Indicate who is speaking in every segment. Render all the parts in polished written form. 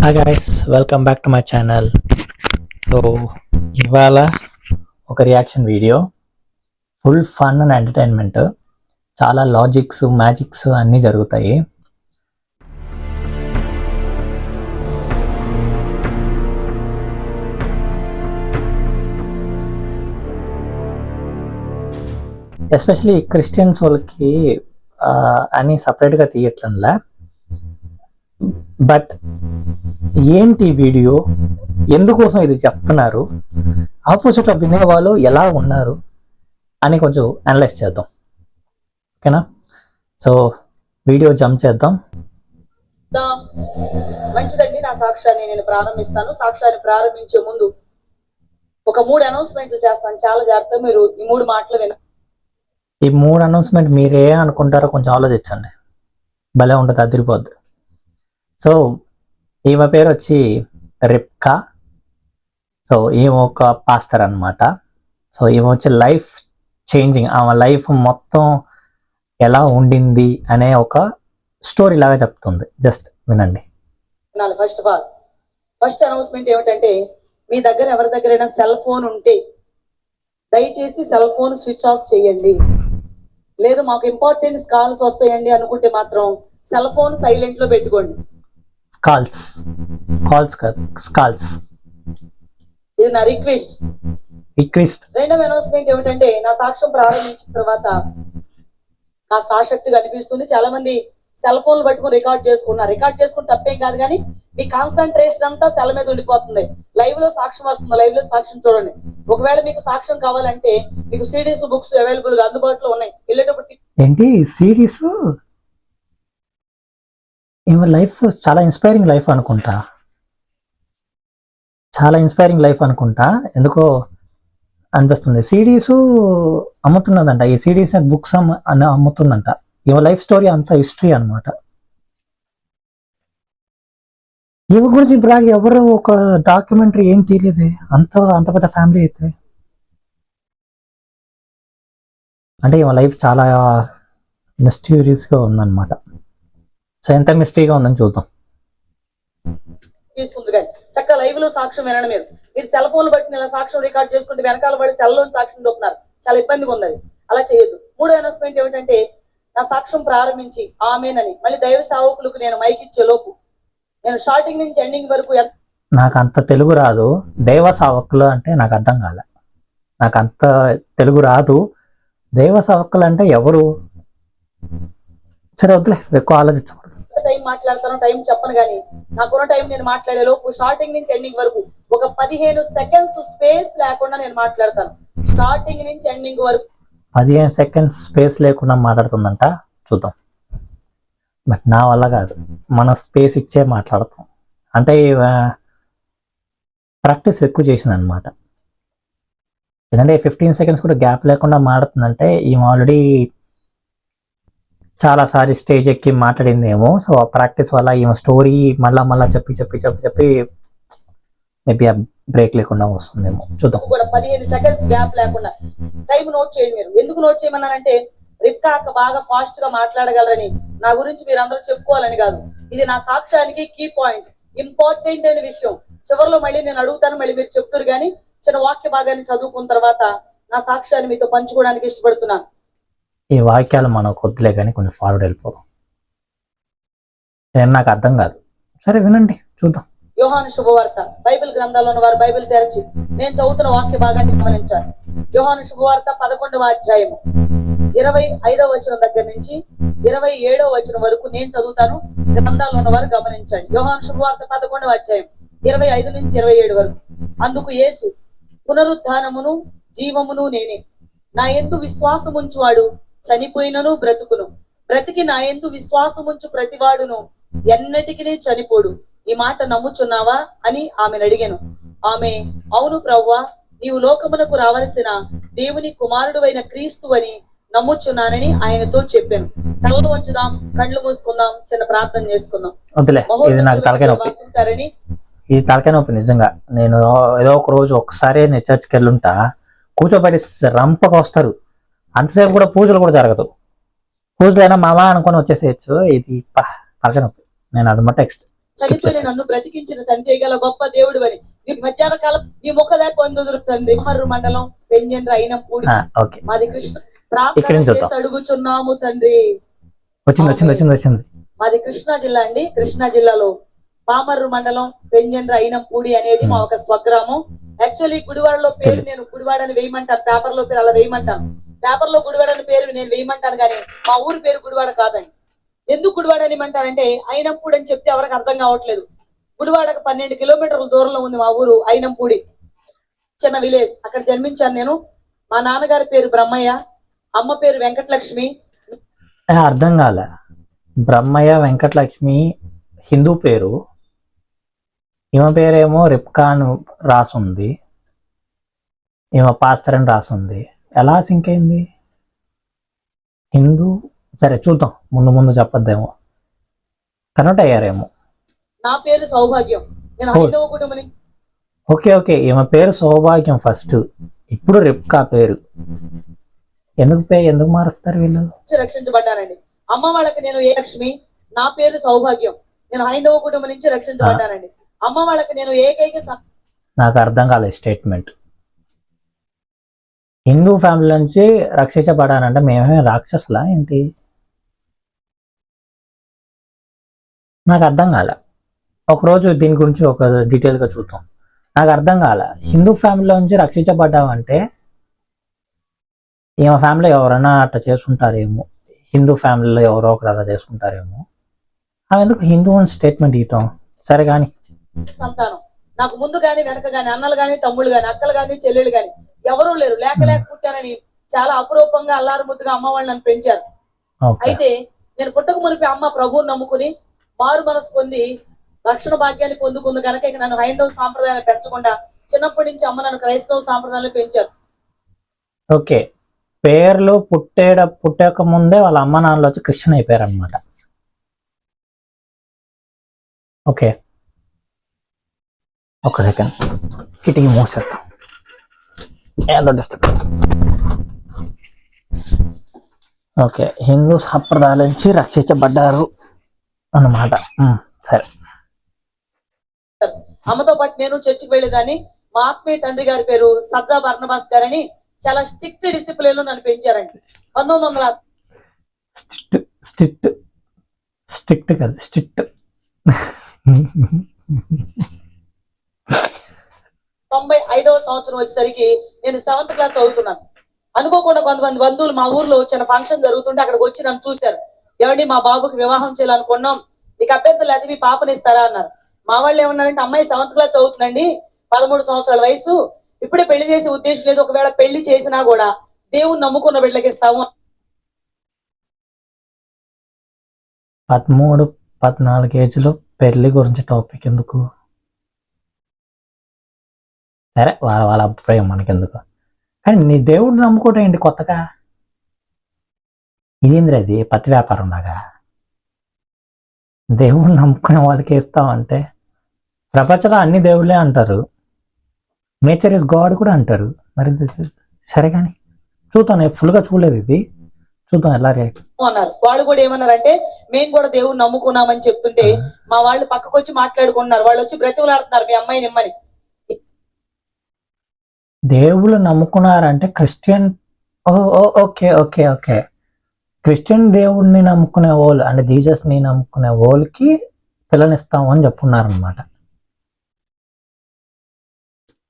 Speaker 1: Hi guys, welcome back to my channel. So ఇవాళ ఒక reaction video, full fun and entertainment. చాలా logics, magics అన్నీ జరుగుతాయి. Especially Christians వాళ్ళకి అన్నీ సపరేట్గా తీయట్లంలా. బట్ ఏంటి వీడియో, ఎందుకోసం ఇది చెప్తున్నారు, ఆపోజిట్లో వినేవాళ్ళు ఎలా ఉన్నారు అని కొంచెం అనలైజ్ చేద్దాం. ఓకేనా? సో వీడియో జంప్ చేద్దాం.
Speaker 2: మంచిదండి. నా సాక్ష్యాన్ని నేను ప్రారంభిస్తాను. సాక్ష్యాన్ని ప్రారంభించే ముందు ఒక 3 అనౌన్స్మెంట్లు చేస్తాను. చాలా జాగ్రత్తగా మీరు ఈ 3 మాటలు వినండి.
Speaker 1: ఈ 3 అనౌన్స్మెంట్ మీరే అనుకుంటారో కొంచెం ఆలోచించండి. భలే ఉంటుంది, అదిరిపోద్ది. సో ఈమె పేరు వచ్చి రిబ్కా. సో ఈమె ఒక పాస్టర్ అనమాట. సో ఈమె వచ్చి లైఫ్ చేంజింగ్, ఆమె లైఫ్ మొత్తం ఎలా ఉండింది అనే ఒక స్టోరీ లాగా చెప్తుంది. జస్ట్ వినండి.
Speaker 2: ఫస్ట్ అనౌన్స్మెంట్ ఏమిటంటే, మీ దగ్గర ఎవరి దగ్గరైనా సెల్ ఫోన్ ఉంటే దయచేసి సెల్ ఫోన్ స్విచ్ ఆఫ్ చేయండి. లేదు మాకు ఇంపార్టెంట్ కాల్స్ వస్తాయండి అనుకుంటే మాత్రం సెల్ ఫోన్ సైలెంట్ లో పెట్టుకోండి.
Speaker 1: కాల్స్ కాదు, స్కాల్స్.
Speaker 2: ఇది నా రిక్వెస్ట్. రెండవ అనౌన్స్మెంట్ ఏమిటంటే, నా సాక్ష్యం ప్రారంభించిన తర్వాత కాస్త ఆసక్తిగా అనిపిస్తుంది. చాలా మంది సెల్ ఫోన్లు పట్టుకుని రికార్డ్ చేసుకుని తప్పేం కాదు, కానీ మీ కాన్సన్ట్రేషన్ అంతా సెల్ మీద ఉండిపోతుంది. లైవ్ లో సాక్ష్యం వస్తుంది, లైవ్ లో సాక్ష్యం చూడండి. ఒకవేళ మీకు సాక్ష్యం కావాలంటే మీకు సిడీస్, బుక్స్ అవైలబుల్ గా అందుబాటులో ఉన్నాయి. వెళ్ళేటప్పుడు
Speaker 1: ఏంటి సిడీస్? ఈమె లైఫ్ చాలా ఇన్స్పైరింగ్ లైఫ్ అనుకుంటా. ఎందుకో అనిపిస్తుంది. సిడీస్ అమ్ముతున్నదంట. ఈ సిడీస్ బుక్స్ అమ్ముతుందంట. ఈమె లైఫ్ స్టోరీ అంతా హిస్టరీ అనమాట. ఈమె గురించి ఇప్పుడు ఎవరు ఒక డాక్యుమెంటరీ ఏం తీయలేదే, అంత పెద్ద ఫ్యామిలీ అయితే. అంటే ఈమె లైఫ్ చాలా మిస్టీరియస్గా ఉందన్నమాట. సో ఎంత మిస్టరీగా ఉందని చూద్దాం.
Speaker 2: తీసుకుంది కానీ చక్కగా లైవ్ లో సాక్ష్యం వినండి. మీరు సెల్ ఫోన్ బట్టి ఇలా సాక్ష్యం రికార్డ్ చేసుకుంటే వెనకాల పడి సెల్ లో సాక్ష్యం దొక్కున్నారు. చాలా ఇబ్బందిగా ఉంది. అలా చేయొద్దు. 3వ అనౌన్స్మెంట్ ఏమిటంటే, నా సాక్ష్యం ప్రారంభించి ఆమెనని మళ్ళీ దైవ సేవకులకు నేను మైక్ ఇచ్చే లోపు నేను స్టార్టింగ్ నుంచి ఎండింగ్ వరకు.
Speaker 1: నాకు అంత తెలుగు రాదు. దైవ సేవకులు అంటే నాకు అర్థం కాలే. నాకు అంత తెలుగు రాదు. దైవ సేవకులు అంటే ఎవరు? సరే వద్దులే, ఎక్కువ ఆలోచించకూడదు.
Speaker 2: టైం మాట్లాడతాను, టైం చెప్పను, కానీ నాకున్న టైం నేను మాట్లాడే లోపు స్టార్టింగ్ నుంచి ఎండింగ్ వరకు ఒక 15 సెకండ్స్ స్పేస్ లేకుండా నేను మాట్లాడతాను. స్టార్టింగ్ నుంచి ఎండింగ్ వరకు
Speaker 1: 15 సెకండ్స్ స్పేస్ లేకుండా మాట్లాడుతుందంట. చూద్దాం. బట్ నా వల్ల కాదు, మనం స్పేస్ ఇచ్చే మాట్లాడతాం. అంటే ప్రాక్టీస్ ఎక్కువ చేసింది అనమాట. ఎందుకంటే 15 సెకండ్స్ కూడా గ్యాప్ లేకుండా మాట్లాడుతుందంటే ఈమె ఆల్రెడీ చాలాసారి స్టేజ్ ఎక్కి మాట్లాడిందేమో. సో ఆ ప్రాక్టీస్ వల్ల ఈమె స్టోరీ మళ్ళా చెప్పి మేబీ ఆ బ్రేక్ లేకుండా వస్తుందేమో. చూద్దాం.
Speaker 2: కూడా 15 సెకండ్స్ గ్యాప్ లేకుండా టైం నోట్ చేయండి. మీరు ఎందుకు నోట్ చేయమన్నారంటే, రిబ్కా అక్క బాగా ఫాస్ట్ గా మాట్లాడగలరని, నా గురించి మీరు అందరూ చెప్పుకోవాలని కాదు. ఇది నా సాక్ష్యానికి కీ పాయింట్, ఇంపార్టెంట్ అనే విషయం. చివరిలో మళ్ళీ నేను అడుగుతాను, మళ్ళీ మీరు చెప్తారు. కానీ చిన్న వాక్య భాగాన్ని చదువుకున్న తర్వాత నా సాక్ష్యాన్ని మీతో పంచుకోవడానికి ఇష్టపడుతున్నాను.
Speaker 1: ఈ వాక్యాలు మనం కొద్దిలే కానీ కొంచెం ఫార్వర్డ్ వెళ్ళిపోదాం. నాకు అర్థం కాదు. సరే వినండి, చూద్దాం.
Speaker 2: యోహాను శుభవార్త. బైబిల్ గ్రంథాల్లో వారు బైబిల్ తెరచి నేను చదువుతున్న వాక్య భాగాన్ని గమనించాలి. యోహాను శుభవార్త 11వ అధ్యాయము 25వ వచనం దగ్గర నుంచి 27వ వచనం వరకు నేను చదువుతాను. గ్రంథాల్లో ఉన్నవారు గమనించండి. యోహాను శుభవార్త 11వ అధ్యాయం 25 నుంచి 27 వరకు. అందుకు యేసు, పునరుద్ధానమును జీవమును నేనే. నా యందు విశ్వాసముంచువాడు చనిపోయినను బ్రతుకును, బ్రతికి నా యందు విశ్వాసముంచు ప్రతివాడును ఎన్నటికి చనిపోడు. ఈ మాట నమ్ముచున్నావా అని ఆమెను అడిగాను. ఆమె, అవును ప్రభువా, నీవు లోకమునకు రావలసిన దేవుని కుమారుడు అయిన క్రీస్తు అని నమ్ముచున్నానని ఆయనతో చెప్పాను. తలలు వంచుదాం, కళ్ళు మూసుకుందాం, చిన్న ప్రార్థన చేసుకుందాం.
Speaker 1: ఇది తలకాయ నొప్పి నిజంగా. నేను ఏదో ఒక రోజు ఒకసారి నేను చర్చ్కి వెళ్ళుంటా, కూర్చోబెట్టి రంపకు వస్తారు. అంతసేపు కూడా పూజలు కూడా జరగదు. పూజలు అయినా మామా అనుకొని వచ్చేసేయచ్చు. ఇది తలకాయ నొప్పి. నేను అది మట్ట
Speaker 2: చనిపోయిన నన్ను బ్రతికించిన తండ్రి గల గొప్ప దేవుడు అని నీ మధ్యాహ్న కాలం నీ ముఖదా పొందుదురు తండ్రి. మర్రు మండలం పెంజెండ్ర అయినంపూడి
Speaker 1: ఓకే,
Speaker 2: మాది కృష్ణ.
Speaker 1: ఇక్కడ
Speaker 2: ప్రార్థన
Speaker 1: నుంచి
Speaker 2: చేసి అడుగుచున్నాము తండ్రి.
Speaker 1: వచ్చింది.
Speaker 2: మాది కృష్ణా జిల్లా అండి. కృష్ణా జిల్లాలో పామర్రు మండలం పెంజెండ్ర అయినంపూడి అనేది మా ఒక స్వగ్రామం. యాక్చువల్లీ గుడివాడలో పేరు నేను గుడివాడని వేయమంటాను, పేపర్ లో పేరు అలా వేయమంటాను. పేపర్ లో గుడివాడని పేరు నేను వేయమంటాను కానీ మా ఊరి పేరు గుడివాడ కాదని. ఎందుకు గుడివాడ అని అంటారంటే అయినంపూడి అని చెప్తే ఎవరికి అర్థం కావట్లేదు. గుడివాడకు 12 కిలోమీటర్ల దూరంలో ఉంది మా ఊరు అయినంపూడి, చిన్న విలేజ్. అక్కడ జన్మించాను నేను. మా నాన్నగారి పేరు బ్రహ్మయ్య, అమ్మ పేరు వెంకటలక్ష్మి.
Speaker 1: అర్థం కాల. బ్రహ్మయ్య వెంకటలక్ష్మి హిందూ పేరు, ఈమె పేరేమో రిప్కా అని రాసుంది, ఈమె పాస్తర్ అని రాసుంది. ఎలా సింక్ అయింది? హిందూ సరే చూద్దాం, ముందు చెప్పొద్దేమో, కన్వర్ట్ అయ్యారేమో.
Speaker 2: నా పేరు సౌభాగ్యం, నేను హైందవ కుటుంబం నుంచి.
Speaker 1: ఓకే, ఈమె పేరు సౌభాగ్యం ఫస్ట్, ఇప్పుడు రిప్కా పేరు. ఎందుకు మారుస్తారు వీళ్ళు?
Speaker 2: రక్షించబడ్డానండి. అమ్మ వాళ్ళకి నేను ఏ లక్ష్మి, నా పేరు సౌభాగ్యం, నేను హైందవ కుటుంబం నుంచి రక్షించబడ్డానండి. అమ్మ వాళ్ళకి నేను ఏకైక.
Speaker 1: నాకు అర్థం కాలేదు స్టేట్మెంట్. హిందూ ఫ్యామిలీ నుంచి రక్షించబడానంటే మేమే రాక్షసులా ఏంటి? నాకు అర్థం కాల. ఒకరోజు దీని గురించి ఒక డీటెయిల్గా చూద్దాం. నాకు అర్థం కాల. హిందూ ఫ్యామిలీలో నుంచి రక్షించబడ్డామంటే ఈమె ఫ్యామిలీ ఎవరైనా అట్లా చేసుకుంటారేమో, హిందూ ఫ్యామిలీలో ఎవరో ఒకరు అలా చేసుకుంటారేమో. ఆమె ఎందుకు హిందూ అని స్టేట్మెంట్ ఇవ్వటం? సరే కానీ
Speaker 2: సంతానం నాకు ముందు గాని వెనక గాని, అన్నలు గాని తమ్ముళ్ళు గాని, అక్కలు గాని చెల్లెళ్ళు గాని ఎవరూ లేరు. లేక పుట్టానని చాలా అపురూపంగా అల్లారు ముద్దుగా అమ్మ వాళ్ళు నన్ను పెంచారు. అయితే నేను పుట్టక మునిపి అమ్మ ప్రభువుని నమ్ముకుని మారు మనసు పొంది రక్షణ భాగ్యాన్ని పొందుకుంది కనుక ఇక నన్ను హైందవ సాంప్రదాయాన్ని పెంచకుండా చిన్నప్పటి నుంచి అమ్మ నన్ను క్రైస్తవ సాంప్రదాయాన్ని పెంచారు.
Speaker 1: ఓకే, పేర్లు పుట్టక ముందే వాళ్ళ అమ్మ నాన్నలు వచ్చి క్రిస్టియన్ అయిపోయారు అనమాట. ఓకే, ఒక సెకండ్ కిటికీ మూసేద్దాం, ఏదో డిస్టర్బెన్స్. ఓకే, హిందూ సాంప్రదాయాల నుంచి రక్షించబడ్డారు అన్నమాట. సరే,
Speaker 2: అమ్మతో పాటు నేను చర్చికి వెళ్ళేదాన్ని. మా ఆత్మీయ తండ్రి గారి పేరు సజ్జా బర్నబాస్ గారని చాలా స్ట్రిక్ట్ డిసిప్లిన్ లో నన్ను పెంచారండి. 1995వ సంవత్సరం వచ్చేసరికి నేను 7th క్లాస్ చదువుతున్నాను. అనుకోకుండా కొంతమంది బంధువులు మా ఊర్లో చిన్న ఫంక్షన్ జరుగుతుంటే అక్కడికి వచ్చి నన్ను చూశారు. ఏమండి మా బాబుకి వివాహం చేయాలనుకున్నాం, మీకు అభ్యంతరం లేదు మీ పాపని ఇస్తారా అన్నారు. మా వాళ్ళు ఏమన్నారంటే అమ్మాయి 7th క్లాస్ చదువుతుందండి, 13 సంవత్సరాల వయసు, ఇప్పుడే పెళ్లి చేసే ఉద్దేశం లేదు, ఒకవేళ పెళ్లి చేసినా కూడా దేవుని నమ్ముకున్న బిడ్డలకి ఇస్తాము.
Speaker 1: 13-14 ఏజ్లో పెళ్లి గురించి టాపిక్ ఎందుకు? సరే, వాళ్ళ అభిప్రాయం మనకెందుకు. కానీ నీ దేవుడిని నమ్ముకోవటం ఏంటి కొత్తగా? ఇదేంద్ర అది పత్తి వ్యాపారం లాగా దేవుడిని నమ్ముకునే వాళ్ళకి ఇస్తామంటే? ప్రపంచంలో అన్ని దేవుళ్ళే అంటారు, నేచర్ ఇస్ గాడ్ కూడా అంటారు. మరి సరే కానీ చూద్దాం, నేను ఫుల్గా చూడలేదు, ఇది చూద్దాం ఎలా రియాక్ట్
Speaker 2: అన్నారు. వాళ్ళు కూడా ఏమన్నారంటే మేము కూడా దేవుడిని నమ్ముకున్నామని చెప్తుంటే మా వాళ్ళు పక్కకు వచ్చి మాట్లాడుకుంటున్నారు. వాళ్ళు వచ్చి బ్రతిమలాడుతున్నారు మీ అమ్మాయిని ఇమ్మని.
Speaker 1: దేవుళ్ళు నమ్ముకున్నారంటే క్రిస్టియన్. ఓకే, క్రిస్టియన్ దేవుడిని నమ్ముకునే వాళ్ళు అంటే జీసస్ని నమ్ముకునే వాళ్ళకి పిల్లనిస్తాము అని చెప్పుకున్నారనమాట.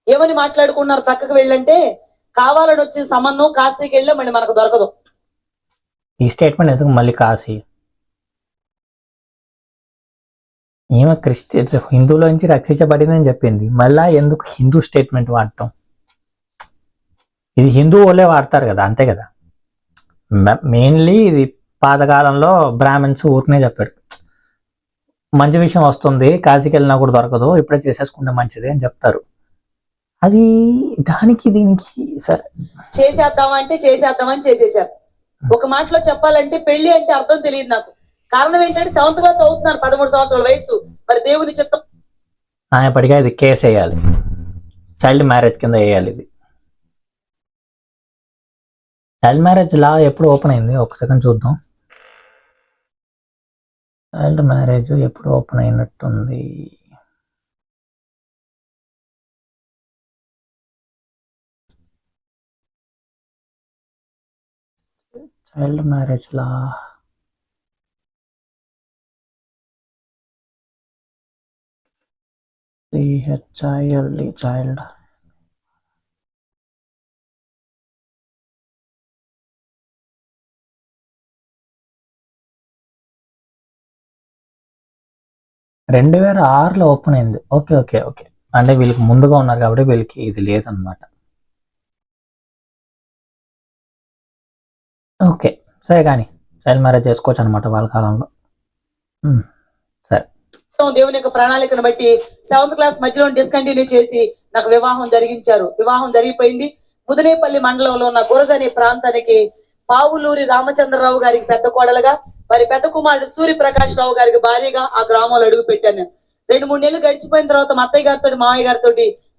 Speaker 2: ఏమని మాట్లాడుకున్నారు పక్కకు వెళ్ళంటే, కావాలని వచ్చిన సంబంధం కాశీకి వెళ్ళి మళ్ళీ మనకు దొరకదు.
Speaker 1: ఈ స్టేట్మెంట్ ఎందుకు మళ్ళీ కాశీ? ఈమె క్రిస్టియన్ హిందువులోంచి రక్షించబడిందని చెప్పింది, మళ్ళా ఎందుకు హిందూ స్టేట్మెంట్ వాడటం? ఇది హిందూ వాళ్ళే వాడతారు కదా, అంతే కదా. మెయిన్లీ ఇది పాతకాలంలో బ్రాహ్మణ్స్ ఊరికనే చెప్పారు, మంచి విషయం వస్తుంది కాశీకి వెళ్ళినా కూడా దొరకదు, ఇప్పుడే చేసేసుకుంటే మంచిది అని చెప్తారు. అది దానికి దీనికి సరే
Speaker 2: చేసేద్దామంటే చేసేద్దామని చేసేసారు. ఒక మాటలో చెప్పాలంటే పెళ్లి అంటే అర్థం తెలియదు నాకు. కారణం ఏంటంటే 7th క్లాస్ చదువుతున్నారు, 13 సంవత్సరాల వయసు. మరి దేవుని చిత్తం
Speaker 1: ఆయనపడిగా ఇది కేసు వేయాలి, చైల్డ్ మ్యారేజ్ కింద వేయాలి. ఇది చైల్డ్ మ్యారేజ్ లా ఎప్పుడు ఓపెన్ అయింది? ఒక సెకండ్ చూద్దాం. చైల్డ్ మ్యారేజ్ ఎప్పుడు ఓపెన్ అయినట్టుంది. చైల్డ్ మ్యారేజ్ లా చైల్డ్ రెండు వేల ఆరులో ఓపెన్ అయింది. ఓకే ఓకే ఓకే, అంటే వీళ్ళకి ముందుగా ఉన్నారు కాబట్టి వీళ్ళకి ఇది లేదనమాట. ఓకే సరే, కానీ చైల్డ్ మ్యారేజ్ చేసుకోవచ్చు అనమాట వాళ్ళ కాలంలో. సరే,
Speaker 2: దేవుని యొక్క ప్రణాళికను బట్టి 7th క్లాస్ మధ్యలో డిస్కంటిన్యూ చేసి నాకు వివాహం జరిగించారు. వివాహం జరిగిపోయింది. ముదినేపల్లి మండలంలో ఉన్న గురజ అనే ప్రాంతానికి పావులూరి రామచంద్రరావు గారికి పెద్ద కోడలుగా, వారి పెద్ద కుమారుడు సూర్యప్రకాష్ రావు గారికి భార్యగా ఆ గ్రామంలో అడుగు పెట్టాను నేను. 2-3 నెలలు గడిచిపోయిన తర్వాత మా అత్తయ్య గారితో మామయ్య గారితో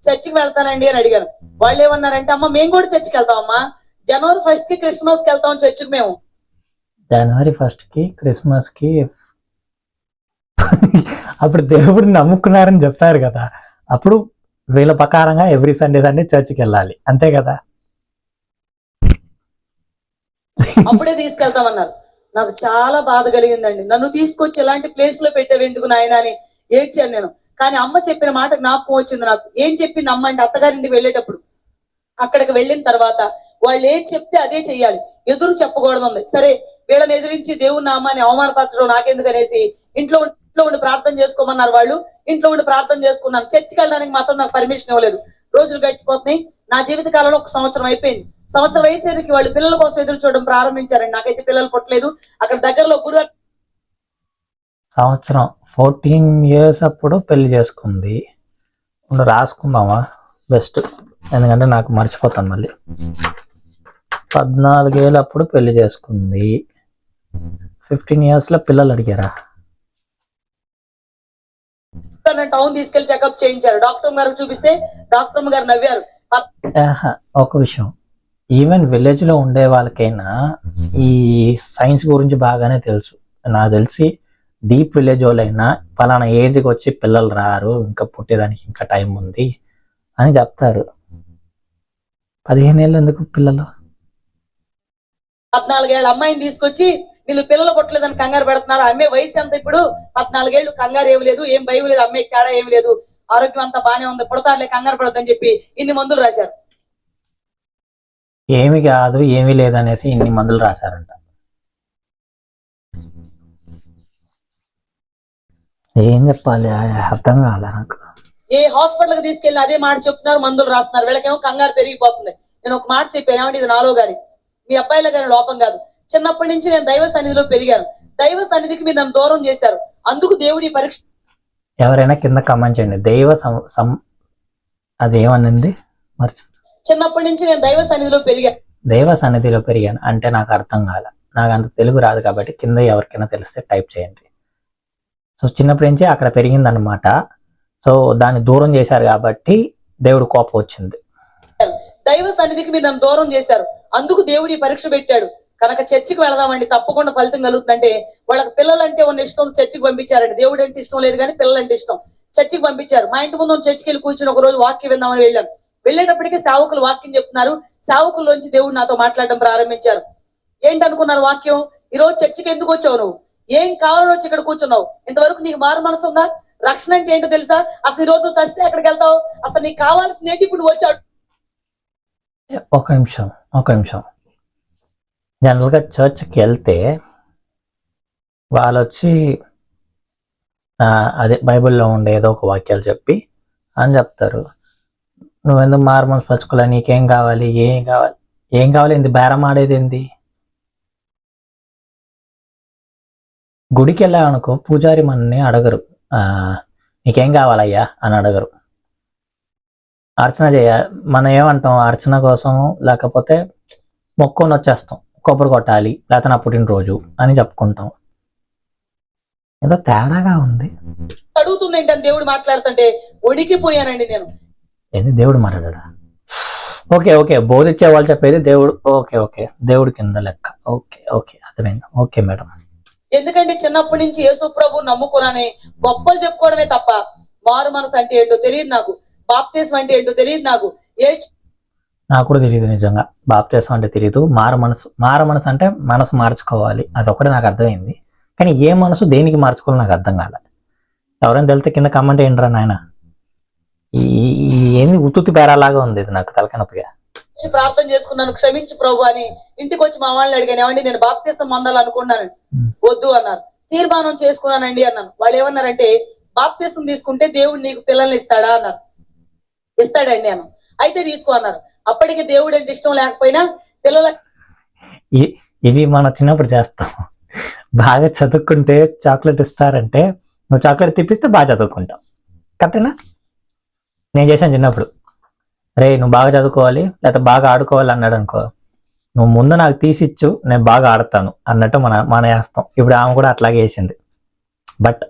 Speaker 2: చర్చికి వెళ్తానండి అని అడిగాను. వాళ్ళు ఏమన్నారంటే, అమ్మ మేము కూడా చర్చికి వెళ్తామమ్మా, జనవరి 1st కి క్రిస్మస్ కి వెళ్తాం చర్చికి మేము.
Speaker 1: జనవరి 1st కి క్రిస్మస్ కి అప్పుడు దేవుడిని నమ్ముకున్నారని చెప్పారు కదా, అప్పుడు వీళ్ళ ప్రకారంగా ఎవ్రీ సండే చర్చికి వెళ్ళాలి, అంతే కదా.
Speaker 2: అప్పుడే తీసుకెళ్తామన్నారు. నాకు చాలా బాధ కలిగిందండి. నన్ను తీసుకొచ్చి ఎలాంటి ప్లేస్ లో పెట్టావు ఎందుకు నాయన అని ఏడ్చాను నేను. కానీ అమ్మ చెప్పిన మాట జ్ఞాపకం వచ్చింది నాకు. ఏం చెప్పింది అమ్మ అంటే, అత్తగారింటికి వెళ్ళేటప్పుడు అక్కడికి వెళ్ళిన తర్వాత వాళ్ళు ఏం చెప్తే అదే చెయ్యాలి, ఎదురు చెప్పకూడదు ఉంది. సరే, వీళ్ళని ఎదిరించి దేవుని నామాన్ని అవమానపరచడం నాకెందుకు అనేసి ఇంట్లో ఉండి ప్రార్థన చేసుకోమన్నారు వాళ్ళు. ఇంట్లో ఉండి ప్రార్థన చేసుకున్నాను. చర్చికి వెళ్ళడానికి మాత్రం నాకు పర్మిషన్ ఇవ్వలేదు. రోజులు గడిచిపోతున్నాయి. నా జీవిత కాలంలో 1 సంవత్సరం అయిపోయింది. సంవత్సరం అయ్యేసరికి వాళ్ళు పిల్లల కోసం ఎదురు చూడడం ప్రారంభించారండి. నాకైతే పిల్లలు పుట్టలేదు. అక్కడ దగ్గరలో గుడి
Speaker 1: సంవత్సరం 14 years అప్పుడు పెళ్లి చేసుకుంది. రాసుకుందామా బెస్ట్, ఎందుకంటే నాకు మర్చిపోతాను మళ్ళీ. 14 ఏళ్ళు అప్పుడు పెళ్లి చేసుకుంది. 15 years లో పిల్లలు అడిగారా?
Speaker 2: టౌన్ తీసుకెళ్లి చెకప్ చేయించారు. డాక్టర్ గారు చూపిస్తే డాక్టర్ గారు నవ్వారు.
Speaker 1: ఒక విషయం, ఈవెన్ విలేజ్ లో ఉండే వాళ్ళకైనా ఈ సైన్స్ గురించి బాగానే తెలుసు. నాకు తెలిసి డీప్ విలేజ్ వాళ్ళైనా పలానా ఏజ్కి వచ్చి పిల్లలు రారు, ఇంకా పుట్టేదానికి ఇంకా టైం ఉంది అని చెప్తారు. 15 ఏళ్ళు ఎందుకు పిల్లలు?
Speaker 2: 14 ఏళ్ళ అమ్మాయిని తీసుకొచ్చి వీళ్ళు పిల్లలు పుట్టలేదని కంగారు పెడుతున్నారు. అమ్మాయి వయసు ఎంత ఇప్పుడు? 14 ఏళ్ళు. కంగారు ఏమి లేదు, ఏం భయం లేదు, అమ్మాయికి తేడా ఏమి లేదు, ఆరోగ్యం అంతా బానే ఉంది, పుడతారులే కంగారు పడొద్దని చెప్పి ఇన్ని మందులు రాశారు.
Speaker 1: ఏమి కాదు, ఏమీ లేదనేసి ఇన్ని మందులు రాశారంట. ఏం చెప్పాలి, అర్థం కాలే నాకు.
Speaker 2: ఏ హాస్పిటల్ కి తీసుకెళ్ళి అదే మాట చెప్తున్నారు, మందులు రాస్తున్నారు. వీళ్ళకేమో కంగారు పెరిగిపోతుంది. నేను ఒక మాట చెప్పాను, ఏమంటే ఇది నాలో గారి, మీ అబ్బాయిలో గారి లోపం కాదు. చిన్నప్పటి నుంచి నేను దైవ సన్నిధిలో పెరిగాను. దైవ సన్నిధికి మీరు నన్ను దూరం చేశారు, అందుకు దేవుడి పరీక్ష.
Speaker 1: ఎవరైనా కింద కమెంట్ చేయండి. అదేమనింది మర్చి.
Speaker 2: చిన్నప్పటి నుంచి నేను దైవ సన్నిధిలో పెరిగాను.
Speaker 1: దైవ సన్నిధిలో పెరిగాను అంటే నాకు అర్థం కాల, నాకు అంత తెలుగు రాదు కాబట్టి కింద ఎవరికైనా తెలిస్తే టైప్ చేయండి. సో చిన్నప్పటి నుంచి అక్కడ పెరిగింది అనమాట. సో దాన్ని దూరం చేశారు కాబట్టి దేవుడు కోపం వచ్చింది.
Speaker 2: దైవ సన్నిధికి మీరు నన్ను దూరం చేశారు, అందుకు దేవుడి పరీక్ష పెట్టాడు. కనుక చర్చికి వెళదామండి, తప్పకుండా ఫలితం కలుగుతుందంటే వాళ్ళకి పిల్లలంటే ఉన్న ఇష్టం చర్చికి పంపించారండి. దేవుడు అంటే ఇష్టం లేదు కానీ పిల్లలంటే ఇష్టం. చర్చికి పంపించారు. మా ఇంటి ముందు చర్చికి వెళ్ళి కూర్చుని ఒక రోజు వాక్యం విందామని వెళ్ళాను. వెళ్ళేటప్పటికీ సేవకులు వాక్యం చెప్తున్నారు. సేవకుల్లోంచి దేవుడు నాతో మాట్లాడడం ప్రారంభించారు. ఏంటనుకున్నారు వాక్యం? ఈ రోజు చర్చికి ఎందుకు వచ్చావు నువ్వు? ఏం కావాలని వచ్చి ఇక్కడ కూర్చున్నావు? ఇంతవరకు నీకు మారు మనసు ఉందా? రక్షణ అంటే ఏంటో తెలుసా? అసలు ఈ రోజు నువ్వు చస్తే ఎక్కడికి వెళ్తావు? అసలు నీకు కావాల్సింది ఏంటి? ఇప్పుడు నువ్వు వచ్చాడు.
Speaker 1: ఒక నిమిషం. జనరల్గా చర్చ్కి వెళ్తే వాళ్ళు వచ్చి అదే బైబిల్లో ఉండే ఏదో ఒక వాక్యాలు చెప్పి అని చెప్తారు. నువ్వెందుకు మారు మనసు పరచుకోలే, నీకేం కావాలి, ఏం కావాలి ఏంది బేరం ఆడేది ఏంది? గుడికి వెళ్ళామనుకో పూజారి మనని అడగరు, నీకేం కావాలయ్యా అని అడగరు. అర్చన మనం ఏమంటాం, అర్చన కోసం లేకపోతే మొక్కుని వచ్చేస్తాం, కొబ్బరి కొట్టాలి లేకపోతే నా పుట్టినరోజు అని చెప్పుకుంటాం. ఏదో తేడాగా ఉంది.
Speaker 2: అడుగుతుంది ఏంటని దేవుడు మాట్లాడుతుంటే ఒడికిపోయానండి నేను.
Speaker 1: ఏంది దేవుడు మాట్లాడా? ఓకే బోధించే వాళ్ళు చెప్పేది దేవుడు. ఓకే దేవుడి కింద లెక్క. ఓకే అర్థమైంది. Okay madam.
Speaker 2: ఎందుకంటే చిన్నప్పటి నుంచి యేసు ప్రభు నమ్ముకున్నానే గొప్పలు చెప్పుకోవడమే తప్ప మారు మనసు అంటే ఏంటో తెలియదు నాకు, బాప్తిస్మం అంటే ఏంటో తెలియదు నాకు.
Speaker 1: నాకు కూడా తెలియదు నిజంగా, బాప్తిస్మం అంటే తెలియదు. మారు మనసు అంటే మనసు మార్చుకోవాలి, అదొకటి నాకు అర్థమైంది. కానీ ఏ మనసు దేనికి మార్చుకోవాలి నాకు అర్థం కాలే. ఎవరైనా తెలిస్తే కింద కమెంట్ ఏంట్రా నాయన, ఏంది ఉత్తుత్తి పేరాలాగా ఉంది ఇది, నాకు తలకాయ నొప్పిగా.
Speaker 2: ప్రార్థన చేసుకున్నాను, క్షమించు ప్రభు అని. ఇంటికి వచ్చి మా వాళ్ళని అడిగాను, ఏమండి నేను బాప్తిస్మం పొందాలనుకున్నాను. వద్దు అన్నారు. తీర్మానం చేసుకున్నానండి అన్నాను. వాళ్ళు ఏమన్నారంటే బాప్తిస్మం తీసుకుంటే దేవుడు నీకు పిల్లల్ని ఇస్తాడా అన్నారు. ఇస్తాడండి అన్నాను. అయితే తీసుకో అన్నారు. అప్పటికి దేవుడు అంటే ఇష్టం లేకపోయినా పిల్లల
Speaker 1: ఇవి మనం చిన్నప్పుడు చేస్తాం. బాగా చదువుకుంటే చాక్లెట్ ఇస్తారంటే నువ్వు చాక్లెట్ తిప్పిస్తే బాగా చదువుకుంటావు, కరెక్టేనా? నేను చేశాను చిన్నప్పుడు. రే నువ్వు బాగా చదువుకోవాలి లేకపోతే బాగా ఆడుకోవాలి అన్నాడు అనుకో, నువ్వు ముందు నాకు తీసిచ్చు నేను బాగా ఆడతాను అన్నట్టు మన వేస్తాం. ఇప్పుడు ఆమె కూడా అట్లాగే వేసింది, బట్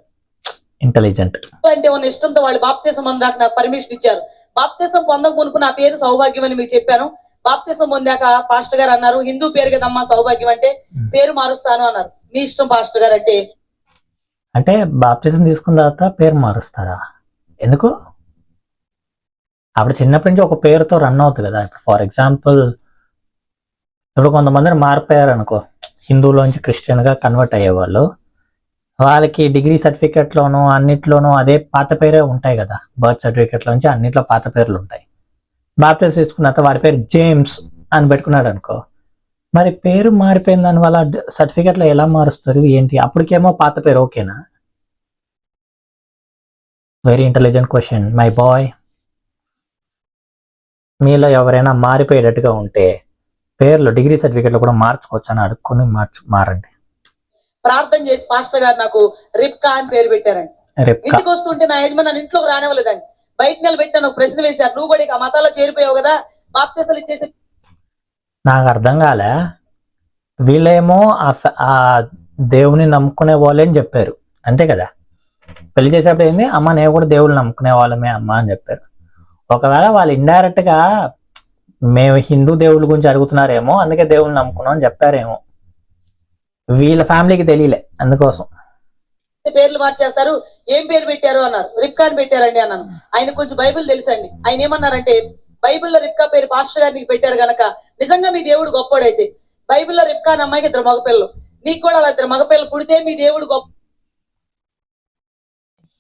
Speaker 1: ఇంటెలిజెంట్.
Speaker 2: అంటే ఉన్న ఇష్టంతో వాళ్ళు బాప్తిస్మం పొందాక నాకు పర్మిషన్ ఇచ్చారు. బాప్తిస్మం పొందక మునుపు నా పేరు సౌభాగ్యం అని మీకు చెప్పాను. బాప్తిస్మం పొందాక పాస్టర్ గారు అన్నారు, హిందూ పేరు కదమ్మా సౌభాగ్యం అంటే, పేరు మారుస్తాను అన్నారు. మీ ఇష్టం పాస్టర్ గారు అంటే
Speaker 1: బాప్తిజం తీసుకున్న తర్వాత పేరు మారుస్తారా? ఎందుకు? అప్పుడు చిన్నప్పటి నుంచి ఒక పేరుతో రన్ అవుతుంది కదా. ఇప్పుడు ఫర్ ఎగ్జాంపుల్ ఇప్పుడు కొంతమందిని మారిపోయారు అనుకో, హిందువులోంచి క్రిస్టియన్గా కన్వర్ట్ అయ్యేవాళ్ళు, వాళ్ళకి డిగ్రీ సర్టిఫికెట్లోనూ అన్నిట్లోనూ అదే పాత పేరే ఉంటాయి కదా. బర్త్ సర్టిఫికెట్లోంచి అన్నిట్లో పాత పేర్లు ఉంటాయి. బాప్టిజం తీసుకున్న తర్వాత వాడి పేరు జేమ్స్ అని పెట్టుకున్నాడు అనుకో, మరి పేరు మారిపోయిన దాని వల్ల సర్టిఫికెట్లో ఎలా మారుస్తారు ఏంటి? అప్పటికేమో పాత పేరు ఓకేనా? Very intelligent question my boy. మీలో ఎవరైనా మారిపోయేటట్టుగా ఉంటే పేర్లు డిగ్రీ సర్టిఫికెట్లో కూడా మార్చుకోవచ్చు అని అడుక్కొని మారండి. ప్రార్థన చేసి పాస్టర్ గారు నాకు రిప్కా అని పేరు పెట్టారండి. ఇంటికి వస్తుంటే నా యజమాని నన్ను ఇంట్లోకి రానివ్వలేదండి, బయట నిలబెట్టాను. ఒక ప్రశ్న వేశారు, నువ్వు కూడా ఇక మతాల్లో చేరిపోయావు కదా, బాప్తిసాలు ఇచ్చేసి. నాకు అర్థం కాలే. వీళ్ళేమో ఆ దేవుని నమ్ముకునే వాళ్ళే అని చెప్పారు, అంతే కదా. పెళ్లి చేసేప్పుడు ఏంది, అమ్మ నేను కూడా దేవుళ్ళు నమ్ముకునే వాళ్ళమే అమ్మ అని చెప్పారు. ఒకవేళ వాళ్ళు ఇండైరెక్ట్ గా మేము హిందూ దేవుళ్ళ గురించి అడుగుతున్నారేమో, అందుకే దేవుళ్ళు నమ్ముకున్నాం అని చెప్పారేమో. వీళ్ళ ఫ్యామిలీకి తెలియలే, అందుకోసం పేర్లు మార్చేస్తారు. ఏం పేరు పెట్టారు అన్నారు. రిప్కా అని పెట్టారండి అన్నాను. ఆయన కొంచెం బైబిల్ తెలుసండి. ఆయన ఏమన్నారంటే, బైబిల్లో రిప్కా పేరు పాస్టర్ గారు నీకు పెట్టారు గనక నిజంగా మీ దేవుడు గొప్పోడైతే, బైబిల్లో రిప్కా అన్న అమ్మాయికి 2 మగపిల్లలు, నీకు కూడా అలా 2 మగపిల్లలు పుడితే మీ దేవుడు గొప్ప.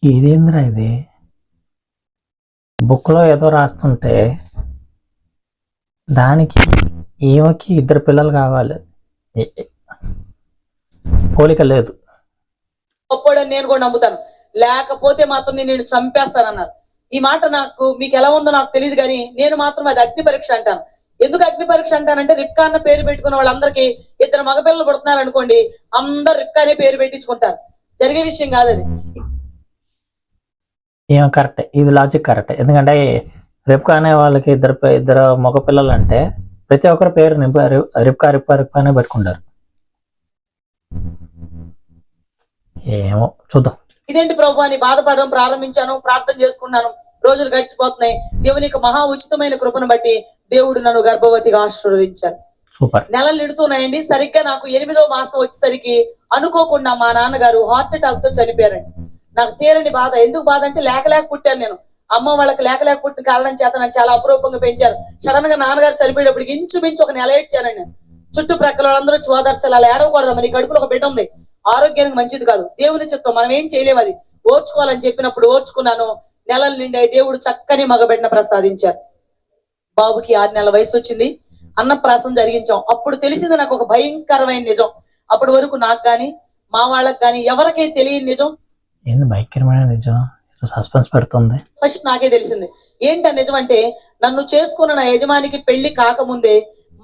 Speaker 1: ఇదేంద్రా ఇది, బుక్ లో ఏదో రాస్తుంటే దానికి ఈమెకి 2 పిల్లలు కావాలి, పోలిక లేదు. గొప్పోడని నేను కూడా నమ్ముతాను, లేకపోతే మాత్రం నేను చంపేస్తానన్నారు. ఈ మాట నాకు మీకు ఎలా ఉందో నాకు తెలియదు, కానీ నేను మాత్రం అది అగ్ని పరీక్ష అంటాను. ఎందుకు అగ్ని పరీక్ష అంటానంటే, రిప్కా అన్న పేరు పెట్టుకున్న వాళ్ళందరికీ 2 మగపిల్లలు పుడుతున్నారు అనుకోండి, అందరు రిప్కానే పేరు పెట్టించుకుంటారు. జరిగే విషయం కాదు అది. ఏమో కరెక్టే, ఇది లాజిక్ కరెక్టే. ఎందుకంటే రిప్కా అనే వాళ్ళకి 2 మగపిల్లలు అంటే ప్రతి ఒక్కరి పేరు రిప్కా రిప్కా రిప్కా అనే పెట్టుకుంటారు. ఏమో చూద్దాం. ఇదేంటి ప్రభు అని బాధపడడం ప్రారంభించాను. ప్రార్థన చేసుకున్నాను, రోజులు గడిచిపోతున్నాయి. దేవుని యొక్క మహా ఉచితమైన కృపను బట్టి దేవుడు నన్ను గర్భవతిగా ఆశీర్వదించారు. సూపర్. నెలలు నిడుతున్నాయండి. సరిగ్గా నాకు 8వ మాసం వచ్చేసరికి అనుకోకుండా మా నాన్నగారు హార్ట్ అటాక్ తో చనిపోయారండి. నాకు తీరని బాధ. ఎందుకు బాధ అంటే, లేక పుట్టాను నేను. అమ్మ వాళ్ళకి లేక పుట్టిన కారణం చేత నన్ను చాలా అపురూపంగా పెంచారు. సడన్ గా నాన్నగారు చనిపోయేటప్పటికి ఇంచుమించు 1 నెల ఏడ్చానండి నేను. చుట్టుప్రక్కల వాళ్ళందరూ చోదర్చాలి, అలా ఏడవకూడదు, మరి కడుపులో ఒక బిడ్డ ఉంది, ఆరోగ్యానికి మంచిది కాదు, దేవుని చిత్తం, మనం ఏం చేయలేము, అది ఓర్చుకోవాలని చెప్పినప్పుడు ఓర్చుకున్నాను. నెలలు నిండాయి. దేవుడు చక్కని మగబిడ్డను ప్రసాదించారు. బాబుకి 6 నెలల వయసు వచ్చింది. అన్నప్రాసం జరిగించాం. అప్పుడు తెలిసింది నాకు ఒక భయంకరమైన నిజం. అప్పటి వరకు నాకు గాని మా వాళ్ళకి గాని ఎవరికై తెలియని నిజం. ఏంది భయంకరమైన నిజం? సస్పెన్స్ పెడుతుంది. ఫస్ట్ నాకే తెలిసింది. ఏంటి ఆ నిజం అంటే, నన్ను చేసుకున్న నా యజమానికి పెళ్లి కాకముందే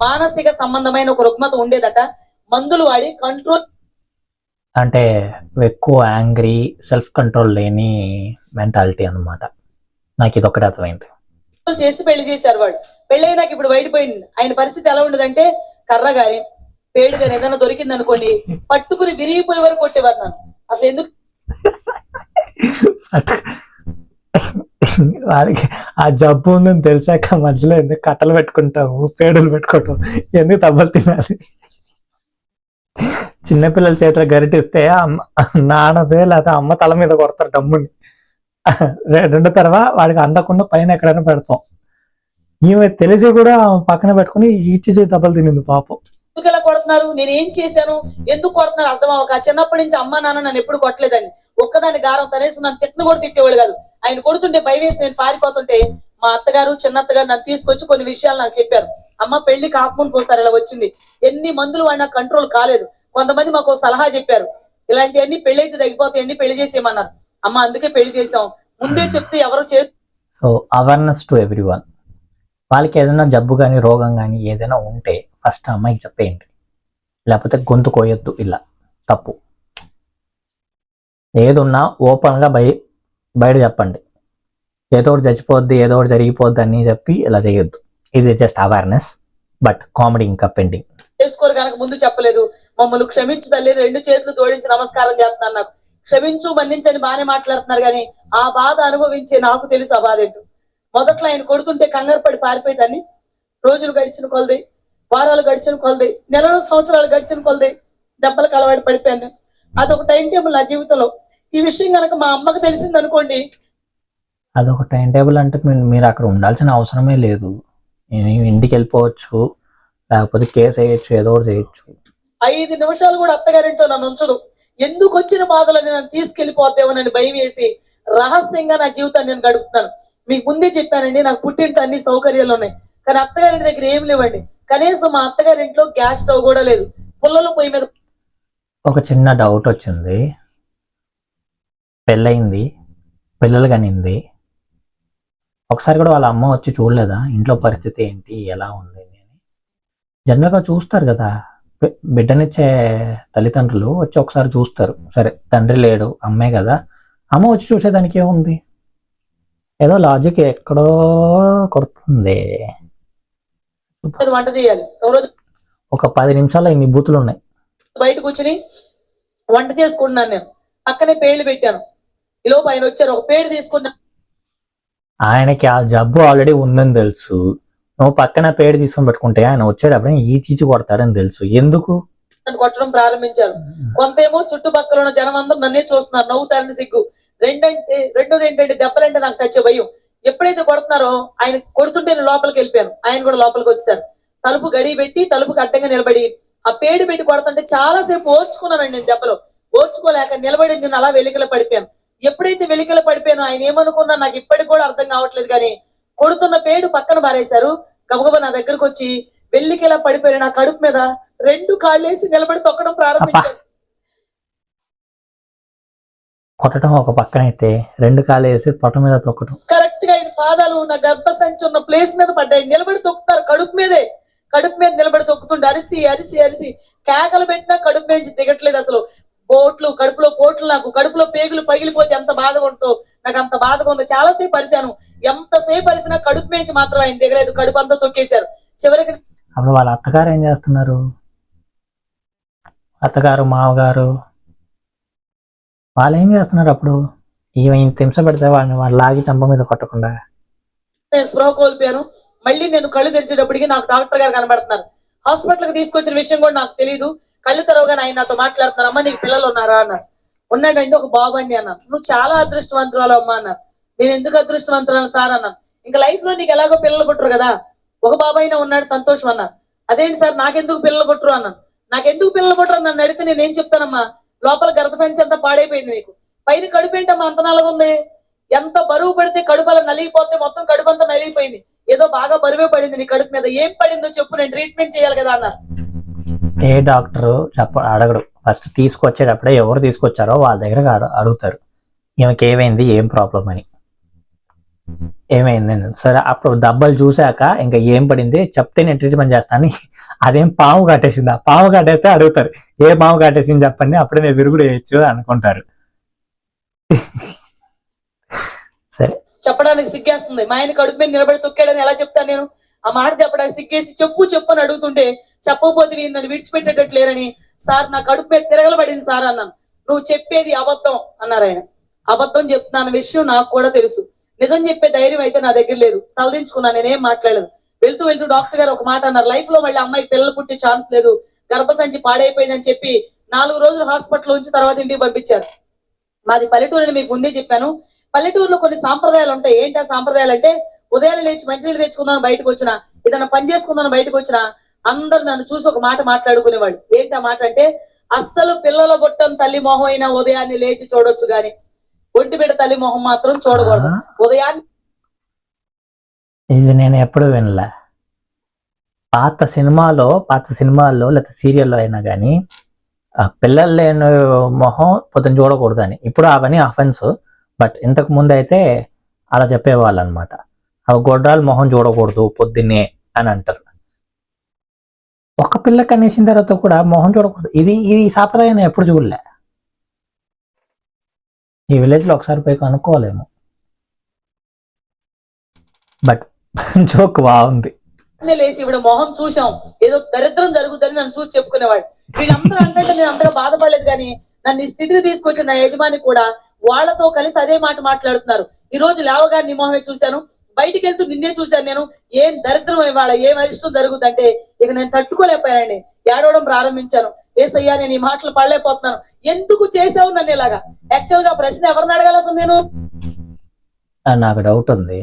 Speaker 1: మానసిక సంబంధమైన ఒక రుగ్మత ఉండేదట. మందులు వాడి కంట్రోల్, అంటే ఎక్కువ యాంగ్రీ, సెల్ఫ్ కంట్రోల్ లేని మెంటాలిటీ అన్నమాట. నాకు ఇది ఒకటి అర్థమైంది. చేసి పెళ్లి చేశారు వాడు. పెళ్ళై నాకు ఇప్పుడు బయటపోయింది. ఆయన పరిస్థితి ఎలా ఉండదంటే, కర్ర గాని పేడు గాని ఏదైనా దొరికింది అనుకోండి, పట్టుకుని విరిగిపోయే వరకు కొట్టేవారు నన్ను. అసలు ఎందుకు వారికి ఆ జబ్బు ఉందని తెలిసాక మధ్యలో ఎందుకు కట్టలు పెట్టుకుంటావు, పేడలు పెట్టుకోవటం, ఎందుకు తబ్బలు తినాలి? చిన్నపిల్లల చేతిలో గరిటిస్తే నాన్నదే లేకపోతే అమ్మ తల మీద కొడతారు డమ్ముని. రెండో తర్వాత వాడికి అందకుండా పైన ఎక్కడైనా పెడతాం. ఈమె తెలిసి కూడా పక్కన పెట్టుకుని ఈచి దెబ్బలు తినింది పాపం.
Speaker 2: ఎందుకు ఇలా కొడుతున్నారు, నేను ఏం చేశాను, ఎందుకు కొడుతున్నారు అర్థం అవ్వక చిన్నప్పటి నుంచి అమ్మ నాన్న నన్ను ఎప్పుడు కొట్టలేదండి. ఒక్కదాని గారం తనేసి నన్ను తిట్టను కూడా తిట్టేవాళ్ళు కాదు. ఆయన కొడుతుంటే భయం వేసి నేను పారిపోతుంటే మా అత్తగారు చిన్నత్తగారు నన్ను తీసుకొచ్చి కొన్ని విషయాలు నాకు చెప్పారు. అమ్మ పెళ్లికి ఆపమని పోసారు, ఇలా వచ్చింది, ఎన్ని మందులు వాడినా కంట్రోల్ కాలేదు. కొంతమంది మాకు సలహా చెప్పారు, ఇలాంటివన్నీ పెళ్లి అయితే తగ్గిపోతాయండి, పెళ్లి చేసేయమన్నారు. అమ్మ అందుకే పెళ్లి చేసాం, ముందే చెప్తే ఎవరు
Speaker 1: సో అవేర్నెస్ టు ఎవ్రీవన్. వాళ్ళకి ఏదైనా జబ్బు కానీ రోగం కానీ ఏదైనా ఉంటే ఫస్ట్ అమ్మాయికి చెప్పేయండి, లేకపోతే గొంతు కోయొద్దు. ఇలా తప్పు. ఏదున్నా ఓపెన్గా బయట చెప్పండి. ఏదో ఒకటి చచ్చిపోద్ది, ఏదో ఒకటి జరిగిపోద్ది అని చెప్పి ఇలా చేయొద్దు. ఇది జస్ట్ అవేర్నెస్, బట్ కామెడీ ఇంకా పెండింగ్.
Speaker 2: చేసుకోరు కనుక ముందు చెప్పలేదు. మమ్మల్ని క్షమించు తల్లి, 2 చేతులు జోడించి నమస్కారం చేస్తున్నాను. నాకు క్షమించు మన్నించని బాగానే మాట్లాడుతున్నారు కానీ ఆ బాధ అనుభవించే నాకు తెలుసు ఆ బాధ ఏంటో. మొదట్లో ఆయన కొడుతుంటే కంగారు పడి పారిపోయేదాన్ని. రోజులు గడిచిన కొలది, వారాలు గడిచిన కొలది, నెలలు సంవత్సరాలు గడిచిన కొలది దెబ్బలకు అలవాటు పడిపోయాను. అదొక టైం టేబుల్ నా జీవితంలో. ఈ విషయం కనుక మా అమ్మకి తెలిసింది అనుకోండి.
Speaker 1: అదొక టైం టేబుల్ అంటే మీరు అక్కడ ఉండాల్సిన అవసరమే లేదు. ఇంటికి వెళ్ళిపోవచ్చు, లేకపోతే కేసు వేయచ్చు, ఏదో ఒకటి చేయొచ్చు.
Speaker 2: 5 నిమిషాలు కూడా అత్తగారింటో నన్ను ఉంచదు. ఎందుకు వచ్చిన బాధలని నన్ను తీసుకెళ్లిపోతేమోనని భయం వేసి రహస్యంగా నా జీవితాన్ని నేను గడుపుతున్నాను. మీకు ముందే చెప్పానండి, నాకు పుట్టింటి అన్ని సౌకర్యాలు ఉన్నాయి, కానీ అత్తగారింటి దగ్గర ఏం లేవండి. కనీసం మా అత్తగారింట్లో గ్యాస్ స్టవ్ కూడా లేదు. పుల్లలు పొయ్యి మీద.
Speaker 1: ఒక చిన్న డౌట్ వచ్చింది. పెళ్ళయింది, పిల్లలు కనింది, ఒకసారి కూడా వాళ్ళ అమ్మ వచ్చి చూడలేదా ఇంట్లో పరిస్థితి ఏంటి, ఎలా ఉంది అని? జనరల్గా చూస్తారు కదా, బిడ్డనిచ్చే తల్లిదండ్రులు వచ్చి ఒకసారి చూస్తారు. సరే తండ్రి లేడు, అమ్మే కదా, అమ్మ వచ్చి చూసేదానికి ఏముంది? ఏదో లాజిక్ ఎక్కడో కొడుతుంది.
Speaker 2: వంట చేయాలి,
Speaker 1: ఒక 10 నిమిషాల్లో ఇన్ని బూతులు ఉన్నాయి.
Speaker 2: బయట కూర్చుని వంట చేసుకుంటున్నాను నేను. పక్కనే పేళ్లు పెట్టాను. ఈలోపు ఆయన వచ్చారు, ఒక పేడు తీసుకున్నా.
Speaker 1: ఆయనకి ఆ జబ్బు ఆల్రెడీ ఉందని తెలుసు. నువ్వు పక్కన పేడు తీసుకొని పెట్టుకుంటే ఆయన వచ్చేటప్పుడు ఈ చీచి కొడతాడని తెలుసు. ఎందుకు
Speaker 2: కొట్టడం ప్రారంభించారు. కొంతేమో చుట్టుపక్కల ఉన్న జనం అందరూ నన్నే చూస్తున్నారు, నవ్వుతారని సిగ్గు. రెండోది ఏంటంటే దెబ్బలంటే నాకు చచ్చే భయం. ఎప్పుడైతే కొడుతున్నారో ఆయన కొడుతుంటే నేను లోపలికి వెళ్ళిపోయాను, ఆయన కూడా లోపలికి వచ్చేసారు. తలుపు గడి పెట్టి తలుపుకి అడ్డంగా నిలబడి ఆ పేడు పెట్టి కొడుతుంటే చాలా సేపు ఓర్చుకున్నానండి. నేను దెబ్బలో ఓర్చుకోలేక నిలబడి నేను అలా వెలికల పడిపోయాను. ఎప్పుడైతే వెలికల పడిపోయానో ఆయన ఏమనుకున్నా నాకు ఇప్పటికి కూడా అర్థం కావట్లేదు. కానీ కొడుతున్న పేడు పక్కన పారేశారు. గబగబా నా దగ్గరకు వచ్చి వెల్లికిలా పడిపోయిన నా కడుపు మీద 2 కాళ్ళేసి నిలబడి తొక్కడం ప్రారంభించారు.
Speaker 1: కొట్టడం ఒక పక్కన అయితే 2 కాళ్ళు వేసి పొట్ట మీద తొక్కడం.
Speaker 2: కరెక్ట్ గా ఆయన పాదాలు నా గర్భసంచి ఉన్న ప్లేస్ మీద పడ్డాయి. నిలబడి తొక్కుతారు కడుపు మీద నిలబడి తొక్కుతుంటే అరిసి అరిసి అరిసి కేకలు పెట్టినా కడుపు మీద దిగట్లేదు. అసలు కడుపులో పోట్లు, నాకు కడుపులో పేగులు పగిలిపోతే ఎంత బాధగా ఉంటుందో నాకు అంత బాధగా ఉంది. చాలా సేపు అరిశాను. ఎంతసేపు అరిసినా కడుపు మేంచి మాత్రం ఆయన దిగలేదు. కడుపు అంతా తొక్కేశారు. చివరికి
Speaker 1: అప్పుడు వాళ్ళ అత్తగారు ఏం చేస్తున్నారు? అత్తగారు మామగారు వాళ్ళు ఏం చేస్తున్నారు? అప్పుడు ఈమె ఇంత హింస పెడితే వాళ్ళు లాగి చంప మీద కొట్టకుండా
Speaker 2: నేను స్పృహ కోల్పోయాను. మళ్ళీ నేను కళ్ళు తెరిచేటప్పటికి నాకు డాక్టర్ గారు కనబడుతున్నారు. హాస్పిటల్కి తీసుకొచ్చిన విషయం కూడా నాకు తెలియదు. కళ్ళు తెరవగానే ఆయన నాతో మాట్లాడుతున్నారు. అమ్మ నీకు పిల్లలు ఉన్నారా అన్నారు. ఉన్నాడండి, ఒక బాబు అండి అన్నాను. నువ్వు చాలా అదృష్టవంతురాలు అమ్మ అన్నారు. నేను ఎందుకు అదృష్టవంతురాలు సార్ అన్నాను. ఇంకా లైఫ్ లో నీకు ఎలాగో పిల్లలు పుట్టరు కదా, ఒక బాబు అయినా ఉన్నాడు, సంతోషం అన్నారు. అదేంటి సార్ నాకెందుకు పిల్లలు పుట్టరు అన్నాను. నాకెందుకు పిల్లలు పుట్టరు నన్ను అడిగితే నేనేం చెప్తానమ్మా, లోపల గర్భసంచి అంతా పాడైపోయింది, నీకు పైన కడుపు ఏంటమ్మా అంత నల్లగుంది, ఎంత బరువు పడితే కడుపు అలా నలిగిపోతే మొత్తం కడుపు అంతా నలిగిపోయింది, ఏదో బాగా బరువే పడింది నీ కడుపు మీద, ఏం పడిందో చెప్పు, నేను ట్రీట్మెంట్ చేయాలి కదా అన్నారు.
Speaker 1: ఏ డాక్టరు అడగడు. ఫస్ట్ తీసుకొచ్చేటప్పుడే ఎవరు తీసుకొచ్చారో వాళ్ళ దగ్గర అడుగుతారు, ఈమెకి ఏమైంది, ఏం ప్రాబ్లం అని. ఏమైంది సరే, అప్పుడు దెబ్బలు చూశాక ఇంకా ఏం పడింది చెప్తే నేను ట్రీట్మెంట్ చేస్తాను. అదేం పాము కట్టేసిందా, పాము కట్టేస్తే అడుగుతారు ఏ పాము కట్టేసింది చెప్పండి, అప్పుడే నేను విరుగుడు వేయచ్చు అనుకుంటారు. సరే
Speaker 2: చెప్పడానికి సిగ్గేస్తుంది. మా ఆయన కడుపు మీద నిలబడి తొక్కాడని ఎలా చెప్తాను నేను? ఆ మాట చెప్పడానికి సిగ్గేసి చెప్పు అని అడుగుతుంటే చెప్పకపోతే నన్ను విడిచిపెట్టేటట్టు లేరని, సార్ నా కడుపు మీద తిరగలబడింది సార్ అన్నాను. నువ్వు చెప్పేది అబద్ధం అన్నారు ఆయన. అబద్ధం చెప్తున్నాను విషయం నాకు కూడా తెలుసు, నిజం చెప్పే ధైర్యం అయితే నా దగ్గర లేదు. తలదించుకున్నాను, నేనేం మాట్లాడలేదు. వెళ్తూ డాక్టర్ గారు ఒక మాట అన్నారు, లైఫ్ లో మళ్ళీ అమ్మాయి పిల్లలు పుట్టే ఛాన్స్ లేదు, గర్భసంచి పాడైపోయిందని చెప్పి 4 రోజులు హాస్పిటల్ ఉంచి తర్వాత ఇంటికి పంపించారు. మాది పల్లెటూరు అని మీకు ముందే చెప్పాను. పల్లెటూరులో కొన్ని సాంప్రదాయాలు ఉంటాయి. ఏంటి ఆ సాంప్రదాయాలు అంటే, ఉదయాన్నే లేచి మంచినీళ్ళు తెచ్చుకుందాం బయటకు వచ్చిన, ఏదైనా పని చేసుకుందాం బయటకు వచ్చిన, అందరు నన్ను చూసి ఒక మాట మాట్లాడుకునేవాడు. ఏంటి ఆ మాట అంటే, అస్సలు పిల్లల బుట్టం తల్లి మొహం అయినా ఉదయాన్నే లేచి చూడొచ్చు గాని ఒంటి బిడ్డ తల్లి మొహం మాత్రం చూడకూడదు. ఉదయాన్నే
Speaker 1: ఇది నేను ఎప్పుడు వినలే. పాత సినిమాల్లో లేకపోతే సీరియల్లో అయినా కానీ ఆ పిల్లలు లేని మొహం పొద్దున చూడకూడదు అని. ఇప్పుడు అవన్నీ అఫెన్స్, బట్ ఇంతకు ముందు అయితే అలా చెప్పేవాళ్ళు అనమాట. అవి గొడ్రాలు మొహం చూడకూడదు పొద్దున్నే అని అంటారు. ఒక పిల్ల కనేసిన తర్వాత కూడా మొహం చూడకూడదు. ఈ సాంప్రదాయం నేను ఎప్పుడు చూడలే. ఈ విలేజ్ లో ఒకసారి పోయి కనుక్కోవాలేమో. బట్ జోక్ బాగుంది.
Speaker 2: లేచి ఇవిడ మొహం చూసాం, ఏదో దరిద్రం జరుగుతుందని నన్ను చూసి చెప్పుకునేవాడు. వీళ్ళందరూ అంటే నేను అంతగా బాధపడలేదు, కానీ నన్ను ఈ స్థితికి తీసుకొచ్చిన నా యజమాని కూడా వాళ్ళతో కలిసి అదే మాట మాట్లాడుతున్నారు. ఈ రోజు లేవగానే నీ మొహమే చూశాను, బయటికి వెళ్తూ నిన్నే చూశాను నేను. ఏం దరిద్రం ఇవాళ, ఏం అరిష్టం జరుగుతుందంటే ఇక నేను తట్టుకోలేకపోయానండి. ఏడవడం ప్రారంభించాను. ఏసయ్యా నేను ఈ మాటలు పడలేకపోతున్నాను, ఎందుకు చేసావు నన్ను ఇలాగా? యాక్చువల్ గా ప్రశ్న ఎవరిని అడగాలి అసలు నేను?
Speaker 1: నాకు డౌట్ ఉంది.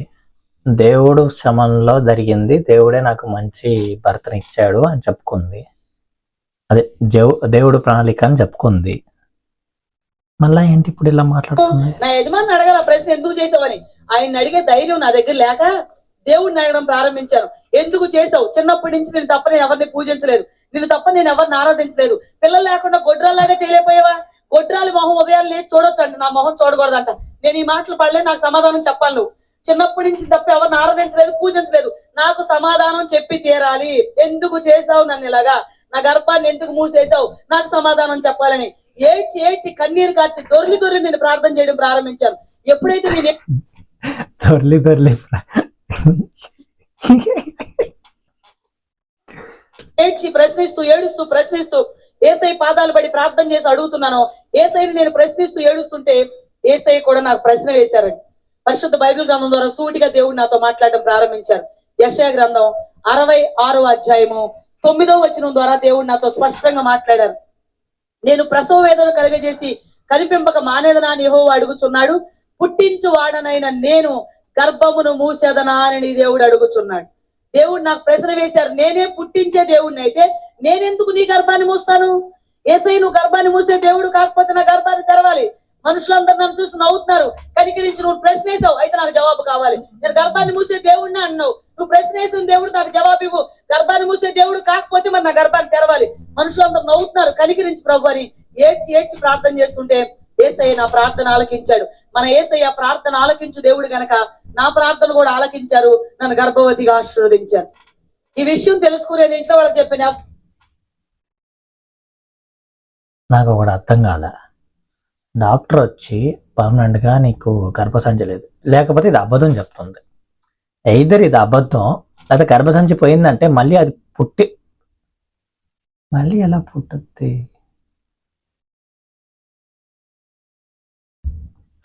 Speaker 1: దేవుడు శ్రమంలో జరిగింది, దేవుడే నాకు మంచి భర్తను ఇచ్చాడు అని చెప్పుకుంది. అదే దేవుడు ప్రణాళిక అని చెప్పుకుంది. మళ్ళా ఏంటి ఇప్పుడు ఇలా మాట్లాడుతుంది?
Speaker 2: నా యజమాని అడగాల ప్రశ్న ఎందుకు చేసావని. ఆయన అడిగే ధైర్యం నా దగ్గర లేక దేవుడిని అడగడం ప్రారంభించాను. ఎందుకు చేసావు? చిన్నప్పటి నుంచి నేను తప్ప నేను ఎవరిని పూజించలేదు, నేను తప్ప నేను ఎవరిని ఆరాధించలేదు. పిల్లలు లేకుండా గొడ్రాల్లాగా చేయలేకపోయావా? గొడ్రాలి మొహం ఉదయాలు లేచి చూడొచ్చు అంట, నా మొహం చూడకూడదంట. నేను ఈ మాటలు పడలేదు, నాకు సమాధానం చెప్పాలి నువ్వు. చిన్నప్పటి నుంచి తప్ప ఎవరిని ఆరాధించలేదు, పూజించలేదు, నాకు సమాధానం చెప్పి తీరాలి. ఎందుకు చేసావు నన్ను ఇలాగా? నా గర్భాన్ని ఎందుకు మూసేసావు? నాకు సమాధానం చెప్పాలని ఏడ్చి ఏడ్చి కన్నీరు కార్చి దొర్లి నేను ప్రార్థన చేయడం ప్రారంభించాను. ఎప్పుడైతే నేను
Speaker 1: దొర్లి
Speaker 2: ఏడ్చి ప్రశ్నిస్తూ ఏసై పాదాలు పడి ప్రార్థన చేసి అడుగుతున్నాను. ఏసైని నేను ప్రశ్నిస్తూ ఏడుస్తుంటే ఏసై కూడా నాకు ప్రశ్న వేశారండి. పరిశుద్ధ బైబిల్ గ్రంథం ద్వారా సూటిగా దేవుడు నాతో మాట్లాడడం ప్రారంభించారు. యెషయా గ్రంథం 66వ అధ్యాయము 9వ వచనం ద్వారా దేవుడు నాతో స్పష్టంగా మాట్లాడారు. నేను ప్రసవ వేదన కలుగజేసి కనిపింపక మానేదనా అని యెహోవా అడుగుచున్నాడు. పుట్టించు వాడనైన నేను గర్భమును మూసేదనా అని దేవుడు అడుగుచున్నాడు. దేవుడు నాకు ప్రశ్న వేశారు. నేనే పుట్టించే దేవుడిని అయితే నేనెందుకు నీ గర్భాన్ని మూస్తాను? ఏసై నువ్వు గర్భాన్ని మూసే దేవుడు కాకపోతే నా గర్భాన్ని తెరవాలి. మనుషులందరూ నన్ను చూసి నవ్వుతున్నారు, కనికరించి నువ్వు ప్రశ్న వేసావు, అయితే నాకు జవాబు కావాలి. నేను గర్భాన్ని మూసే దేవుడిని అన్నావు, నువ్వు ప్రశ్న వేసిన దేవుడు నాకు జవాబు ఇవ్వు. గర్భాన్ని మూసే దేవుడు కాకపోతే మరి నా గర్భాన్ని తెరవాలి. మనుషులందరూ నవ్వుతున్నారు, కనికరించి ప్రభు అని ఏడ్చి ప్రార్థన చేస్తుంటే ఏసయ్య నా ప్రార్థన ఆలకించాడు. మన ఏసయ్య ప్రార్థన ఆలకించు దేవుడు గనక నా ప్రార్థన కూడా ఆలకించారు, నన్ను గర్భవతిగా ఆశీర్వదించారు. ఈ విషయం తెలుసుకుని నేను ఇంట్లో వాళ్ళకి చెప్పిన
Speaker 1: నాకు ఒకటి అర్థం కాలే. డాక్టర్ వచ్చి పర్మనెంట్ గా నీకు గర్భసంచి లేదు, లేకపోతే ఇది అబద్ధం చెప్తుంది. ఎయిదర్ ఇది అబద్ధం, లేదా గర్భసంచి పోయిందంటే మళ్ళీ అది మళ్ళీ ఎలా పుట్టుద్ది?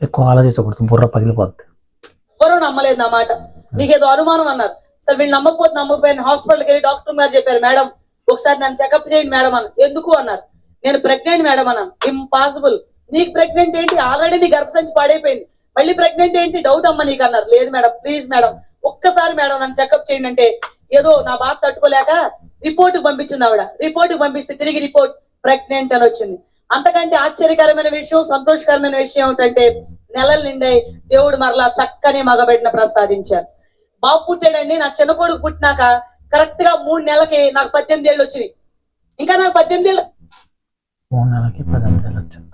Speaker 1: ఎక్కువ ఆలోచించకూడదు, బుర్ర పగిలిపోద్ది.
Speaker 2: ఎవరూ నమ్మలేదు నా మాట. నీకేదో అనుమానం అన్నారు. సరే వీళ్ళు నమ్మకపోయిన హాస్పిటల్కి వెళ్ళి డాక్టర్ గారు చెప్పారు, మేడం ఒకసారి నన్ను చెకప్ చేయండి మేడం అని. ఎందుకు అన్నారు. నేను ప్రెగ్నెంట్ మేడం అన్నాను. ఇంపాసిబుల్, నీకు ప్రెగ్నెంట్ ఏంటి? ఆల్రెడీ నీ గర్భసంచి పాడైపోయింది, మళ్ళీ ప్రెగ్నెంట్ ఏంటి? డౌట్ అమ్మ నీకు అన్నారు. లేదు మేడం, ప్లీజ్ మేడం ఒక్కసారి మేడం నన్ను చెకప్ చేయండి అంటే ఏదో నా బాధ తట్టుకోలేక రిపోర్ట్ పంపించింది ఆవిడ. రిపోర్ట్ పంపిస్తే తిరిగి రిపోర్ట్ ప్రెగ్నెంట్ అని వచ్చింది. అంతకంటే ఆశ్చర్యకరమైన విషయం, సంతోషకరమైన విషయం ఏమిటంటే నెలలు నిండాయి, దేవుడు మరలా చక్కని మగబిడ్డను ప్రసాదించారు. బాబు పుట్టాడండి. నా చిన్న కొడుకు పుట్టినాక కరెక్ట్ గా 3 నెలలకి నాకు 18 ఏళ్ళు వచ్చినాయి. ఇంకా నాకు 18 ఏళ్ళు
Speaker 1: 3 నెలలకి 18 ఏళ్ళు వచ్చింది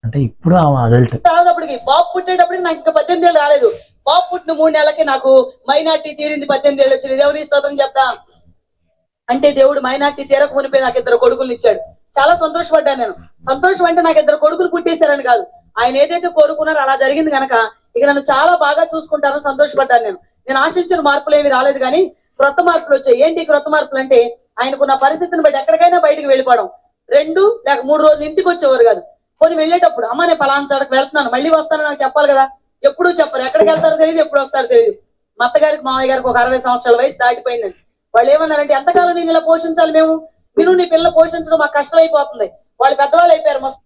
Speaker 1: అంటే ఇప్పుడు అడల్ట్
Speaker 2: రాదప్పటికి. బాబు పుట్టేటప్పటికి నాకు ఇంకా 18 ఏళ్ళు రాలేదు. బాబు పుట్టిన 3 నెలలకి నాకు మైనార్టీ తీరింది, 18 ఏళ్ళు వచ్చింది. దేవుని స్తోత్రం చెప్తా. అంటే దేవుడు మైనార్టీ తీరకు మునిపోయి నాకు 2 కొడుకులు ఇచ్చాడు. చాలా సంతోషపడ్డాను నేను. సంతోషం అంటే నాకు 2 కొడుకులు పుట్టేశారని కాదు, ఆయన ఏదైతే కోరుకున్నారో అలా జరిగింది కనుక ఇక నన్ను చాలా బాగా చూసుకుంటారని సంతోషపడ్డాను నేను ఆశించిన మార్పులు ఏమి రాలేదు, కానీ క్రొత్త మార్పులు వచ్చాయి. ఏంటి క్రొత్త మార్పులు అంటే, ఆయనకున్న పరిస్థితిని బట్టి ఎక్కడికైనా బయటకు వెళ్ళిపోవడం. 2 లేక 3 రోజులు ఇంటికి వచ్చేవారు కాదు. కొన్ని వెళ్ళేటప్పుడు అమ్మ నేను పలానా చాడకు వెళ్తున్నాను, మళ్ళీ వస్తాను నాకు చెప్పాలి కదా. ఎప్పుడు చెప్పరు, ఎక్కడికి వెళ్తారో తెలియదు, ఎప్పుడు వస్తారో తెలియదు. మా అత్తగారికి మామయ్య గారికి ఒక 60 సంవత్సరాల వయసు దాటిపోయిందండి. వాళ్ళు ఏమన్నారంటే, ఎంతకాలం నేను ఇలా పోషించాలి, నేను నీ పిల్లలు పోషించడం మాకు కష్టం అయిపోతుంది, వాళ్ళు పెద్దవాళ్ళు అయిపోయారు మస్తు.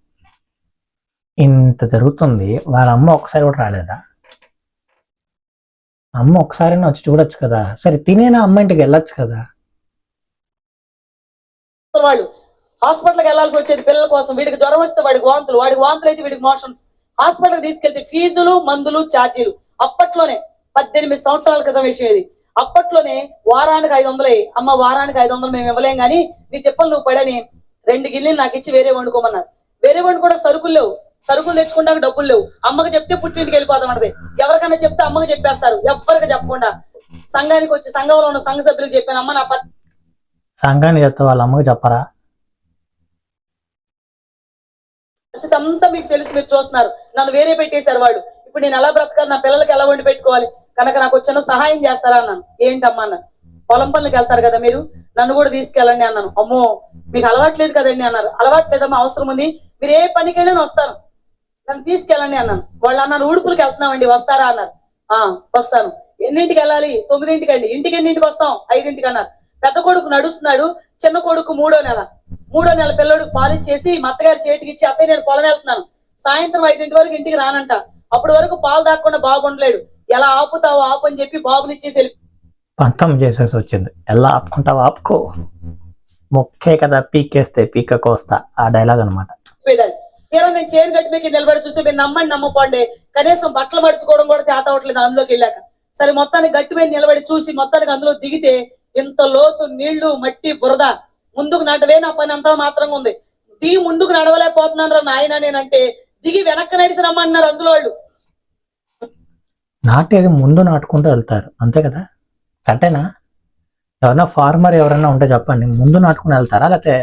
Speaker 1: ఇంత జరుగుతుంది, వాళ్ళ అమ్మ ఒకసారి కూడా రాలేదా? అమ్మ ఒకసారి వచ్చి చూడొచ్చు కదా, సరే తినేనా అమ్మ ఇంటికి వెళ్ళొచ్చు కదా.
Speaker 2: వాళ్ళు హాస్పిటల్కి వెళ్లాల్సి వచ్చేది పిల్లల కోసం. వీడికి జ్వరం వస్తే వాడికి వాంతులు అయితే వీడికి మోషన్స్. హాస్పిటల్కి తీసుకెళ్తే ఫీజులు, మందులు, ఛార్జీలు. అప్పట్లోనే 18 సంవత్సరాల క్రితం విషయం ఇది. అప్పట్లోనే వారానికి 500, అమ్మ వారానికి 500 మేము ఇవ్వలేం కానీ నీ తిప్పలు నువ్వు పడని 2 గిన్నెలు నాకు ఇచ్చి వేరే వండుకోమన్నారు. వేరే వండుకోవడం సరుకులు లేవు, సరుకులు తెచ్చుకుంటాక డబ్బులు లేవు. అమ్మకి చెప్తే పుట్టింటికి వెళ్ళిపోతామంటది. ఎవరికైనా చెప్తే అమ్మకి చెప్పేస్తారు, ఎవరికి చెప్పకుండా సంఘానికి వచ్చి సంఘంలో ఉన్న సంఘ సభ్యులకు చెప్పాను, అమ్మ నా
Speaker 1: సంఘానికి చెప్తే వాళ్ళ అమ్మకి చెప్పరా?
Speaker 2: పరిస్థితి అంతా మీకు తెలుసు, మీరు చూస్తున్నారు. నన్ను వేరే పెట్టేశారు వాళ్ళు. ఇప్పుడు నేను ఎలా బ్రతకాలి, నా పిల్లలకి ఎలా వండి పెట్టుకోవాలి, కనుక నాకు చిన్న సహాయం చేస్తారా అన్నాను. ఏంటమ్మా అన్నాను. పొలం పనులకు వెళ్తారు కదా మీరు, నన్ను కూడా తీసుకెళ్ళండి అన్నాను. అమ్మో మీకు అలవాట్లేదు కదండి అన్నారు. అలవాట్లేదమ్మా, అవసరం ఉంది, మీరు ఏ పనికైనా వస్తాను, నన్ను తీసుకెళ్ళండి అన్నాను. వాళ్ళు అన్నారు ఉడుపులకి వెళ్తున్నామండి వస్తారా అన్నారు. వస్తాను. ఎన్నింటికి వెళ్ళాలి? 9ంటికి అండి. ఇంటికి ఎన్నింటికి వస్తాం? 5ంటికి అన్నారు. పెద్ద కొడుకు నడుస్తున్నాడు, చిన్న కొడుకు 3వ నెల పిల్లడికి పాలిచ్చేసి మా అత్తగారి చేతికి ఇచ్చి, అత్తయ్య నేను పొలం వెళ్తున్నాను, సాయంత్రం 5ంటి వరకు ఇంటికి రానంట. అప్పటి వరకు పాలు దాక్కుండా బాబు ఉండలేడు. ఎలా ఆపుతావో ఆపు అని చెప్పి బాబుని ఇచ్చేసి వెళ్ళి
Speaker 1: పంతం చేసేసి వచ్చింది. ఎలా ఆపుకుంటావు ఆపుకో, మొక్కే కదా పీకేస్తే పీక కోస్తా, ఆ డైలాగ్ అనమాట.
Speaker 2: తీరా నేను చేరు గట్టి మీకు నిలబడి చూస్తే మీరు నమ్మండి నమ్మపోండి, కనీసం బట్టలు మడుచుకోవడం కూడా చేత అవట్లేదు అందులోకి వెళ్ళాక. సరే మొత్తానికి గట్టి మీద నిలబడి చూసి మొత్తానికి అందులో దిగితే ఇంత లోతు నీళ్లు, మట్టి, బురద. ముందుకు నడవే నా పని అంతా మాత్రంగా ఉంది. దిగి ముందుకు నడవలేకపోతున్నాను రా నాయన నేనంటే, దిగి వెనక్కి నడిచి రమ్మన్నారు అందులో వాళ్ళు.
Speaker 1: నాటేది ముందు నాటుకుంటూ వెళ్తారు అంతే కదా, కరెక్టేనా? ఎవరైనా ఫార్మర్ ఎవరైనా ఉంటే చెప్పండి, ముందు నాటుకుని వెళ్తారా లేకపోతే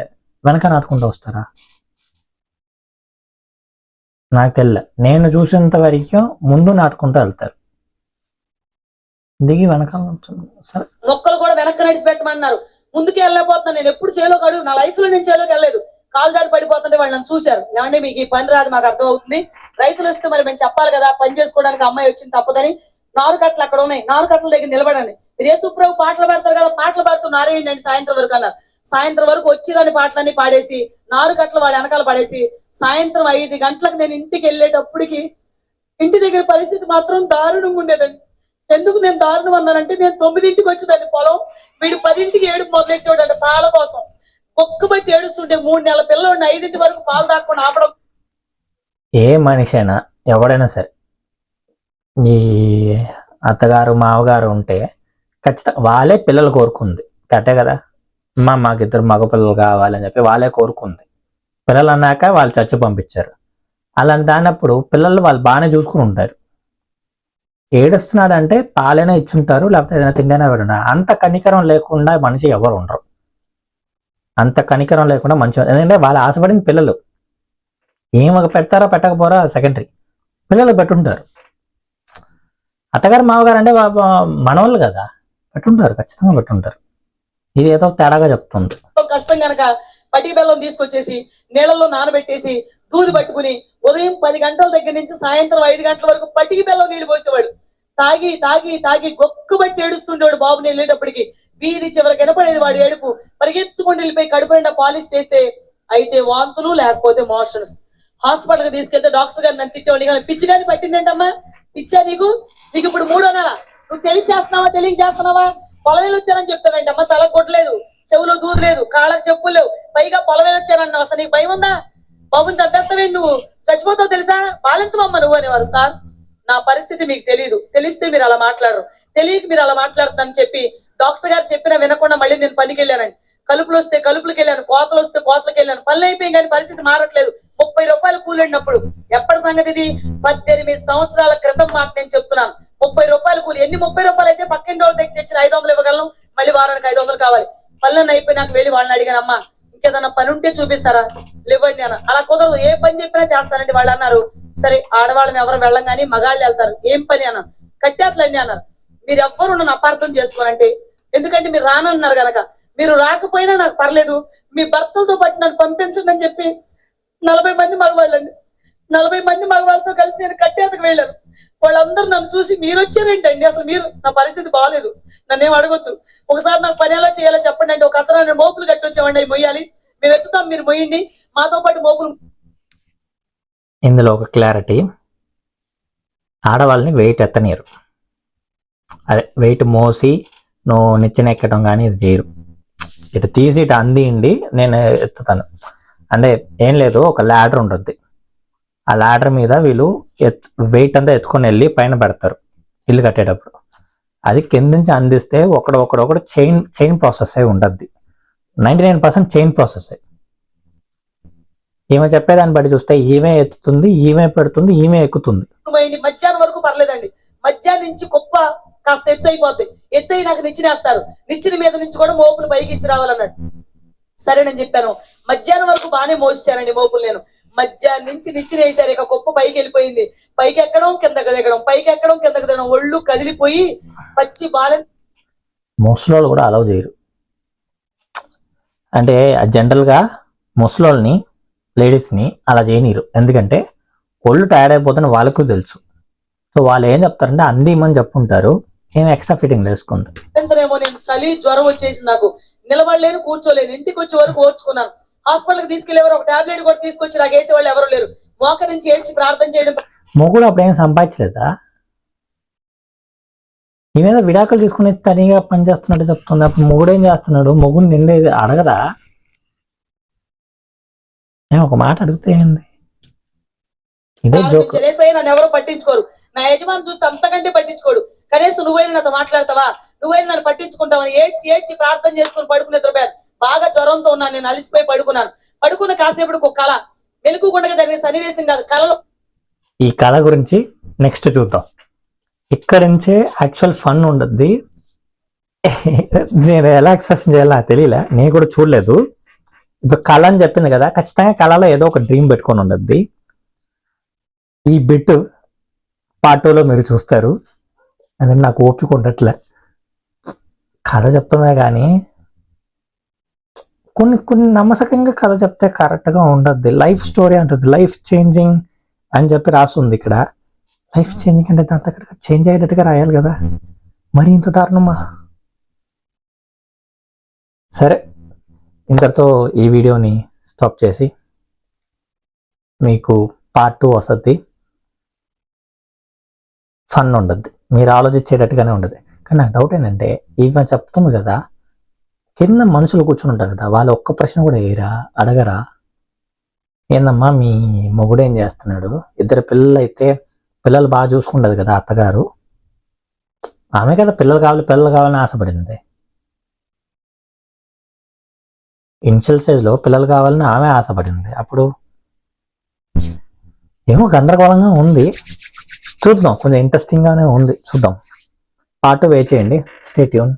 Speaker 1: వెనక నాటుకుంటూ వస్తారా? నాకు తెలియదు, నేను చూసినంత వరకు ముందు నాటుకుంటూ వెళ్తారు, దిగి వెనకాల. సరే
Speaker 2: మొక్కలు కూడా వెనక్కి నడిచి పెట్టమన్నారు. ముందుకే వెళ్ళలేకపోతున్నాను. నేను ఎప్పుడు చేలోకి అడుగు, నా లైఫ్ లో నేను చేలోకి వెళ్ళలేదు. కాలు జారి పడిపోతుంటే వాళ్ళు నన్ను చూశారు. ఏమంటే మీకు ఈ పని రాదు, మాకు అర్థం అవుతుంది, రైతులు వస్తే మరి మేము చెప్పాలి కదా, పని చేసుకోవడానికి అమ్మాయి వచ్చింది తప్పదని. నారుకట్టలు అక్కడ ఉన్నాయి, నారుకట్టల దగ్గర నిలబడండి. మీరు యేసుప్రభు పాటలు పాడతారు కదా, పాటలు పాడుతూ నారేయండి సాయంత్రం వరకు అన్నారు. సాయంత్రం వరకు వచ్చిరాని పాటలన్నీ పాడేసి నారుకట్టలు వాళ్ళ వెనకాల పడేసి సాయంత్రం 5 గంటలకు నేను ఇంటికి వెళ్ళేటప్పటికి ఇంటి దగ్గర పరిస్థితి మాత్రం దారుణంగా ఉండేదండి. ఎందుకు నేను దారుణం అన్నానంటే, నేను 9ంటికి వచ్చేదాన్ని పొలం, వీడు 10ంటికి ఏడుపు మొదలెట్టేవాడు పాల కోసం. ఒక్క బట్టి ఏడుస్తుంటే 3 నెలల పిల్లలు 5ంటి వరకు పాలు దాక్కుండా ఆపడం.
Speaker 1: ఏ మనిషి అయినా ఎవడైనా సరే, ఈ అత్తగారు మావగారు ఉంటే ఖచ్చితంగా వాళ్ళే పిల్లలు కోరుకుంది, కరెక్టే కదా. మాకు 2 మగ పిల్లలు కావాలని చెప్పి వాళ్ళే కోరుకుంది. పిల్లలు అన్నాక వాళ్ళు చచ్చి పంపించారు. అలాంటి దాన్నప్పుడు పిల్లలు వాళ్ళు బాగానే చూసుకుని ఉంటారు. ఏడుస్తున్నాడంటే పాలైనా ఇచ్చుంటారు, లేకపోతే ఏదైనా తిండైనా పెడనా. అంత కనికరం లేకుండా మనిషి ఎవరు ఉండరు, అంత కనికరం లేకుండా మంచి. ఎందుకంటే వాళ్ళు ఆశపడిన పిల్లలు ఏమొక పెడతారా పెట్టకపోరా సెకండరీ, పిల్లలు పెట్టుంటారు. అత్తగారు మావగారు అంటే మనవాళ్ళు కదా, పెట్టుంటారు, ఖచ్చితంగా పెట్టుంటారు. ఇది ఏదో తేడాగా చెప్తుంది.
Speaker 2: కష్టం కనుక పటికి బెల్లం తీసుకొచ్చేసి నీళ్ళలో నానబెట్టేసి దూది పట్టుకుని ఉదయం 10 గంటల దగ్గర నుంచి సాయంత్రం 5 గంటల వరకు పటికి బెల్లం నీళ్లు పోసేవాడు. తాగి తాగి తాగి గొక్కు బట్టి ఏడుస్తుండేవాడు. బాబుని వెళ్ళేటప్పటికి వీధి చివరికి వినపడేది వాడి ఏడుపు. పరిగెత్తుకుంటూ వెళ్ళిపోయి కడుపు నిండా పాలిష్ చేస్తే అయితే వాంతులు, లేకపోతే మోషన్స్. హాస్పిటల్కి తీసుకెళ్తే డాక్టర్ గారు నన్ను తిట్టేవాడు, కానీ పిచ్చి కానీ పట్టిందేంటమ్మా, పిచ్చా నీకు ఇప్పుడు 3వ నెల, నువ్వు తెలియచేస్తున్నావా పొలవేలు వచ్చానని చెప్తావేంటమ్మా, తలకు కొట్టలేదు, చెవులో దూదు లేదు, కాళ్ళకు చెప్పులు లేవు, పైగా పొలవేలు వచ్చానన్నావు. అసలు నీకు భయం ఉందా? బాబుని చంపేస్తావేంటి, నువ్వు చచ్చిపోతావు తెలుసా, పాలించమమ్మా నువ్వు అనేవారు. సార్ నా పరిస్థితి మీకు తెలియదు, తెలిస్తే మీరు అలా మాట్లాడరు, తెలియక మీరు అలా మాట్లాడుతుందని చెప్పి డాక్టర్ గారు చెప్పినా వినకుండా మళ్ళీ నేను పనికి వెళ్ళానండి. కలుపులు వస్తే కలుపులకు వెళ్ళాను, కోతలు వస్తే కోతలకు వెళ్ళాను. పనులు అయిపోయి కానీ పరిస్థితి మారట్లేదు. 30 రూపాయలు కూలినప్పుడు ఎప్పటి సంగతి ఇది? 18 సంవత్సరాల క్రితం మాట నేను చెప్తున్నాను. 30 రూపాయలు కూలి. ఎన్ని 30 రూపాయలు అయితే పక్కింటి వాళ్ళ దగ్గర తెచ్చిన 500 ఇవ్వగలను, మళ్ళీ వారానికి 500 కావాలి. పనులన్నీ అయిపోయి నాకు వెళ్ళి వాళ్ళని అడిగాను, అమ్మా ఇంకేదన్నా పని ఉంటే చూపిస్తారా, లేవండి అన్న. అలా కుదరదు, ఏ పని చెప్పినా చేస్తానండి. వాళ్ళు అన్నారు సరే ఆడవాళ్ళని ఎవరు వెళ్ళం కానీ మగాళ్ళు వెళ్తారు, ఏం పని అన్నాను. కట్టేట్లండి అన్నారు. మీరు ఎవ్వరు నన్ను అపార్థం చేసుకోనంటే, ఎందుకంటే మీరు రానన్నారు గనక, మీరు రాకపోయినా నాకు పర్లేదు, మీ భర్తలతో పాటు నన్ను పంపించండి అని చెప్పి 40 మంది మగవాళ్ళండి 40 మంది మగవాళ్ళతో కలిసి నేను కట్టేతకు వెళ్ళాను. వాళ్ళందరూ నన్ను చూసి మీరు వచ్చారేంటండి, అసలు మీరు, నా పరిస్థితి బాగాలేదు, నన్నేం అడగొద్దు, ఒకసారి నాకు పని ఎలా చేయాలో చెప్పండి అంటే, ఒక అతను నేను మోపులు కట్టి వచ్చామండి, అవి మొయ్యాలి, మేము ఎత్తుతాం, మీరు మొయ్యండి, మాతో పాటు మోపులు.
Speaker 1: ఇందులో ఒక క్లారిటీ, ఆడవాళ్ళని వెయిట్ ఎత్తనీయరు. అదే వెయిట్ మోసి నువ్వు నిచ్చెన ఎక్కడం కానీ ఇది చేయరు. ఇటు తీసి ఇటు అందిండి నేను ఎత్తుతాను అంటే ఏం లేదు, ఒక ల్యాడర్ ఉంటుంది, ఆ ల్యాడర్ మీద వీళ్ళు వెయిట్ అంతా ఎత్తుకొని వెళ్ళి పైన పెడతారు ఇల్లు కట్టేటప్పుడు. అది కింద నుంచి అందిస్తే ఒకడు చైన్ ప్రాసెస్ అయి ఉంటుంది. 99% చైన్ ప్రాసెస్. ఈమె చెప్పేదాన్ని బట్టి చూస్తే ఈమె ఎత్తుతుంది, ఈమె పెడుతుంది, ఈమె ఎక్కుతుంది.
Speaker 2: మధ్యాహ్నం వరకు పర్లేదండి, మధ్యాహ్నం నుంచి కుప్ప కాస్త ఎత్తు అయిపోద్ది, ఎత్తు అయి నాకు నిచ్చినేస్తారు, నిచ్చిన మీద నుంచి కూడా మోపులు పైకి ఇచ్చి రావాలన్నాడు. సరే నేను చెప్పాను, మధ్యాహ్నం వరకు బాగానే మోసానండి మోపులు. నేను మధ్యాహ్నం నుంచి నిచ్చిన వేసారు, ఇక కుప్ప పైకి వెళ్ళిపోయింది, పైకి ఎక్కడం కిందకు దిగడం, పైకి ఎక్కడం కిందకు దిగడం, ఒళ్ళు కదిలిపోయి పచ్చి బాల.
Speaker 1: ముసలోళ్ళు కూడా అలౌ చేయరు. అంటే జనరల్గా ముసలోళ్ళని లేడీస్ని అలా చేయనీరు, ఎందుకంటే ఒళ్ళు టైర్డ్ అయిపోతున్న వాళ్ళకు తెలుసు. సో వాళ్ళు ఏం చెప్తారంటే అందిమని చెప్పుంటారు, ఏమి ఎక్స్ట్రా ఫిట్టింగ్ వేసుకుంది.
Speaker 2: ఎంతనేమో నేను చలి జ్వరం వచ్చేసి నాకు నిలబడలేను, కూర్చోలేను, ఇంటికి వచ్చే వరకు ఓర్చుకున్నాను. హాస్పిటల్కి తీసుకెళ్లేవారు, ఒక టాబ్లెట్ కూడా తీసుకొచ్చి నాకు వేసేవాళ్ళు ఎవరు లేరు. మోకరించి ఏడ్చి ప్రార్థన చేయడం.
Speaker 1: మొగుడు అప్పుడు ఏం సంపాదించలేదా? ఈ మీద విడాకులు తీసుకుని తనిగా పనిచేస్తున్నట్టు చెప్తుంది. అప్పుడు మొగుడు ఏం చేస్తున్నాడు? మొగుడు నిండేది అడగదా? నేను ఒక మాట అడిగితే ఏంది, ఇదే జోక్.
Speaker 2: నన్ను ఎవరో పట్టించుకోరు, నా యజమాని చూస్తే అంతకంటే పట్టించుకోడు. కనీసం నువ్వైనా నాతో మాట్లాడతావా, నువ్వైనా నన్ను పట్టించుకుంటావని ఏడ్చి ప్రార్థన చేసుకుని పడుకుని నిద్రపోయాను. బాగా జ్వరంతో ఉన్నాను, నేను అలిసిపోయి పడుకున్నాను. పడుకున్న కాసేపటికి ఒక కళ, మెలకుకుండా జరిగే సన్నివేశం కాదు, కళలో.
Speaker 1: ఈ కళ గురించి నెక్స్ట్ చూద్దాం. ఇక్కడ నుంచే యాక్చువల్ ఫన్ ఉండద్ది. నేను ఎలా ఎక్స్ప్రెషన్ చేయాలో నాకు తెలియలే, నేను కూడా చూడలేదు. ఇప్పుడు కళ అని చెప్పింది కదా, ఖచ్చితంగా కళలో ఏదో ఒక డ్రీమ్ పెట్టుకొని ఉండద్ది. ఈ బిట్ పార్ట్ 2లో మీరు చూస్తారు. అది నాకు ఓపిక ఉండట్లే, కథ చెప్తుందే కానీ కొన్ని నమ్మసకంగా కథ చెప్తే కరెక్ట్గా ఉండద్ది. లైఫ్ స్టోరీ అంటుంది, లైఫ్ చేంజింగ్ అని చెప్పి రాస్తుంది ఇక్కడ. లైఫ్ చేంజింగ్ అంటే దాంతో చేంజ్ అయ్యేటట్టుగా రాయాలి కదా, మరి ఇంత దారుణమా? సరే, ఇంతటితో ఈ వీడియోని స్టాప్ చేసి మీకు పార్ట్ 2 వస్తుంది. ఫన్ ఉండద్ది, మీరు ఆలోచించేటట్టుగానే ఉండదు. కానీ నాకు డౌట్ ఏంటంటే, ఇవి చెప్తుంది కదా, కింద మనుషులు కూర్చుని ఉంటారు కదా, వాళ్ళు ఒక్క ప్రశ్న కూడా అడగరా? ఏందమ్మా మీ మొగుడు ఏం చేస్తున్నాడు? 2 పిల్లలు అయితే పిల్లలు బాగా చూసుకుంటది కదా అత్తగారు, ఆమె కదా పిల్లలు కావాలని ఆశపడింది. ఇనిషియల్ స్టేజ్లో పిల్లలు కావాలని ఆమె ఆశపడింది. అప్పుడు ఏమో గందరగోళంగా ఉంది. చూద్దాం, కొంచెం ఇంట్రెస్టింగ్గానే ఉంది, చూద్దాం. పార్ట్ 2 వెయిట్ చేయండి. Stay tune.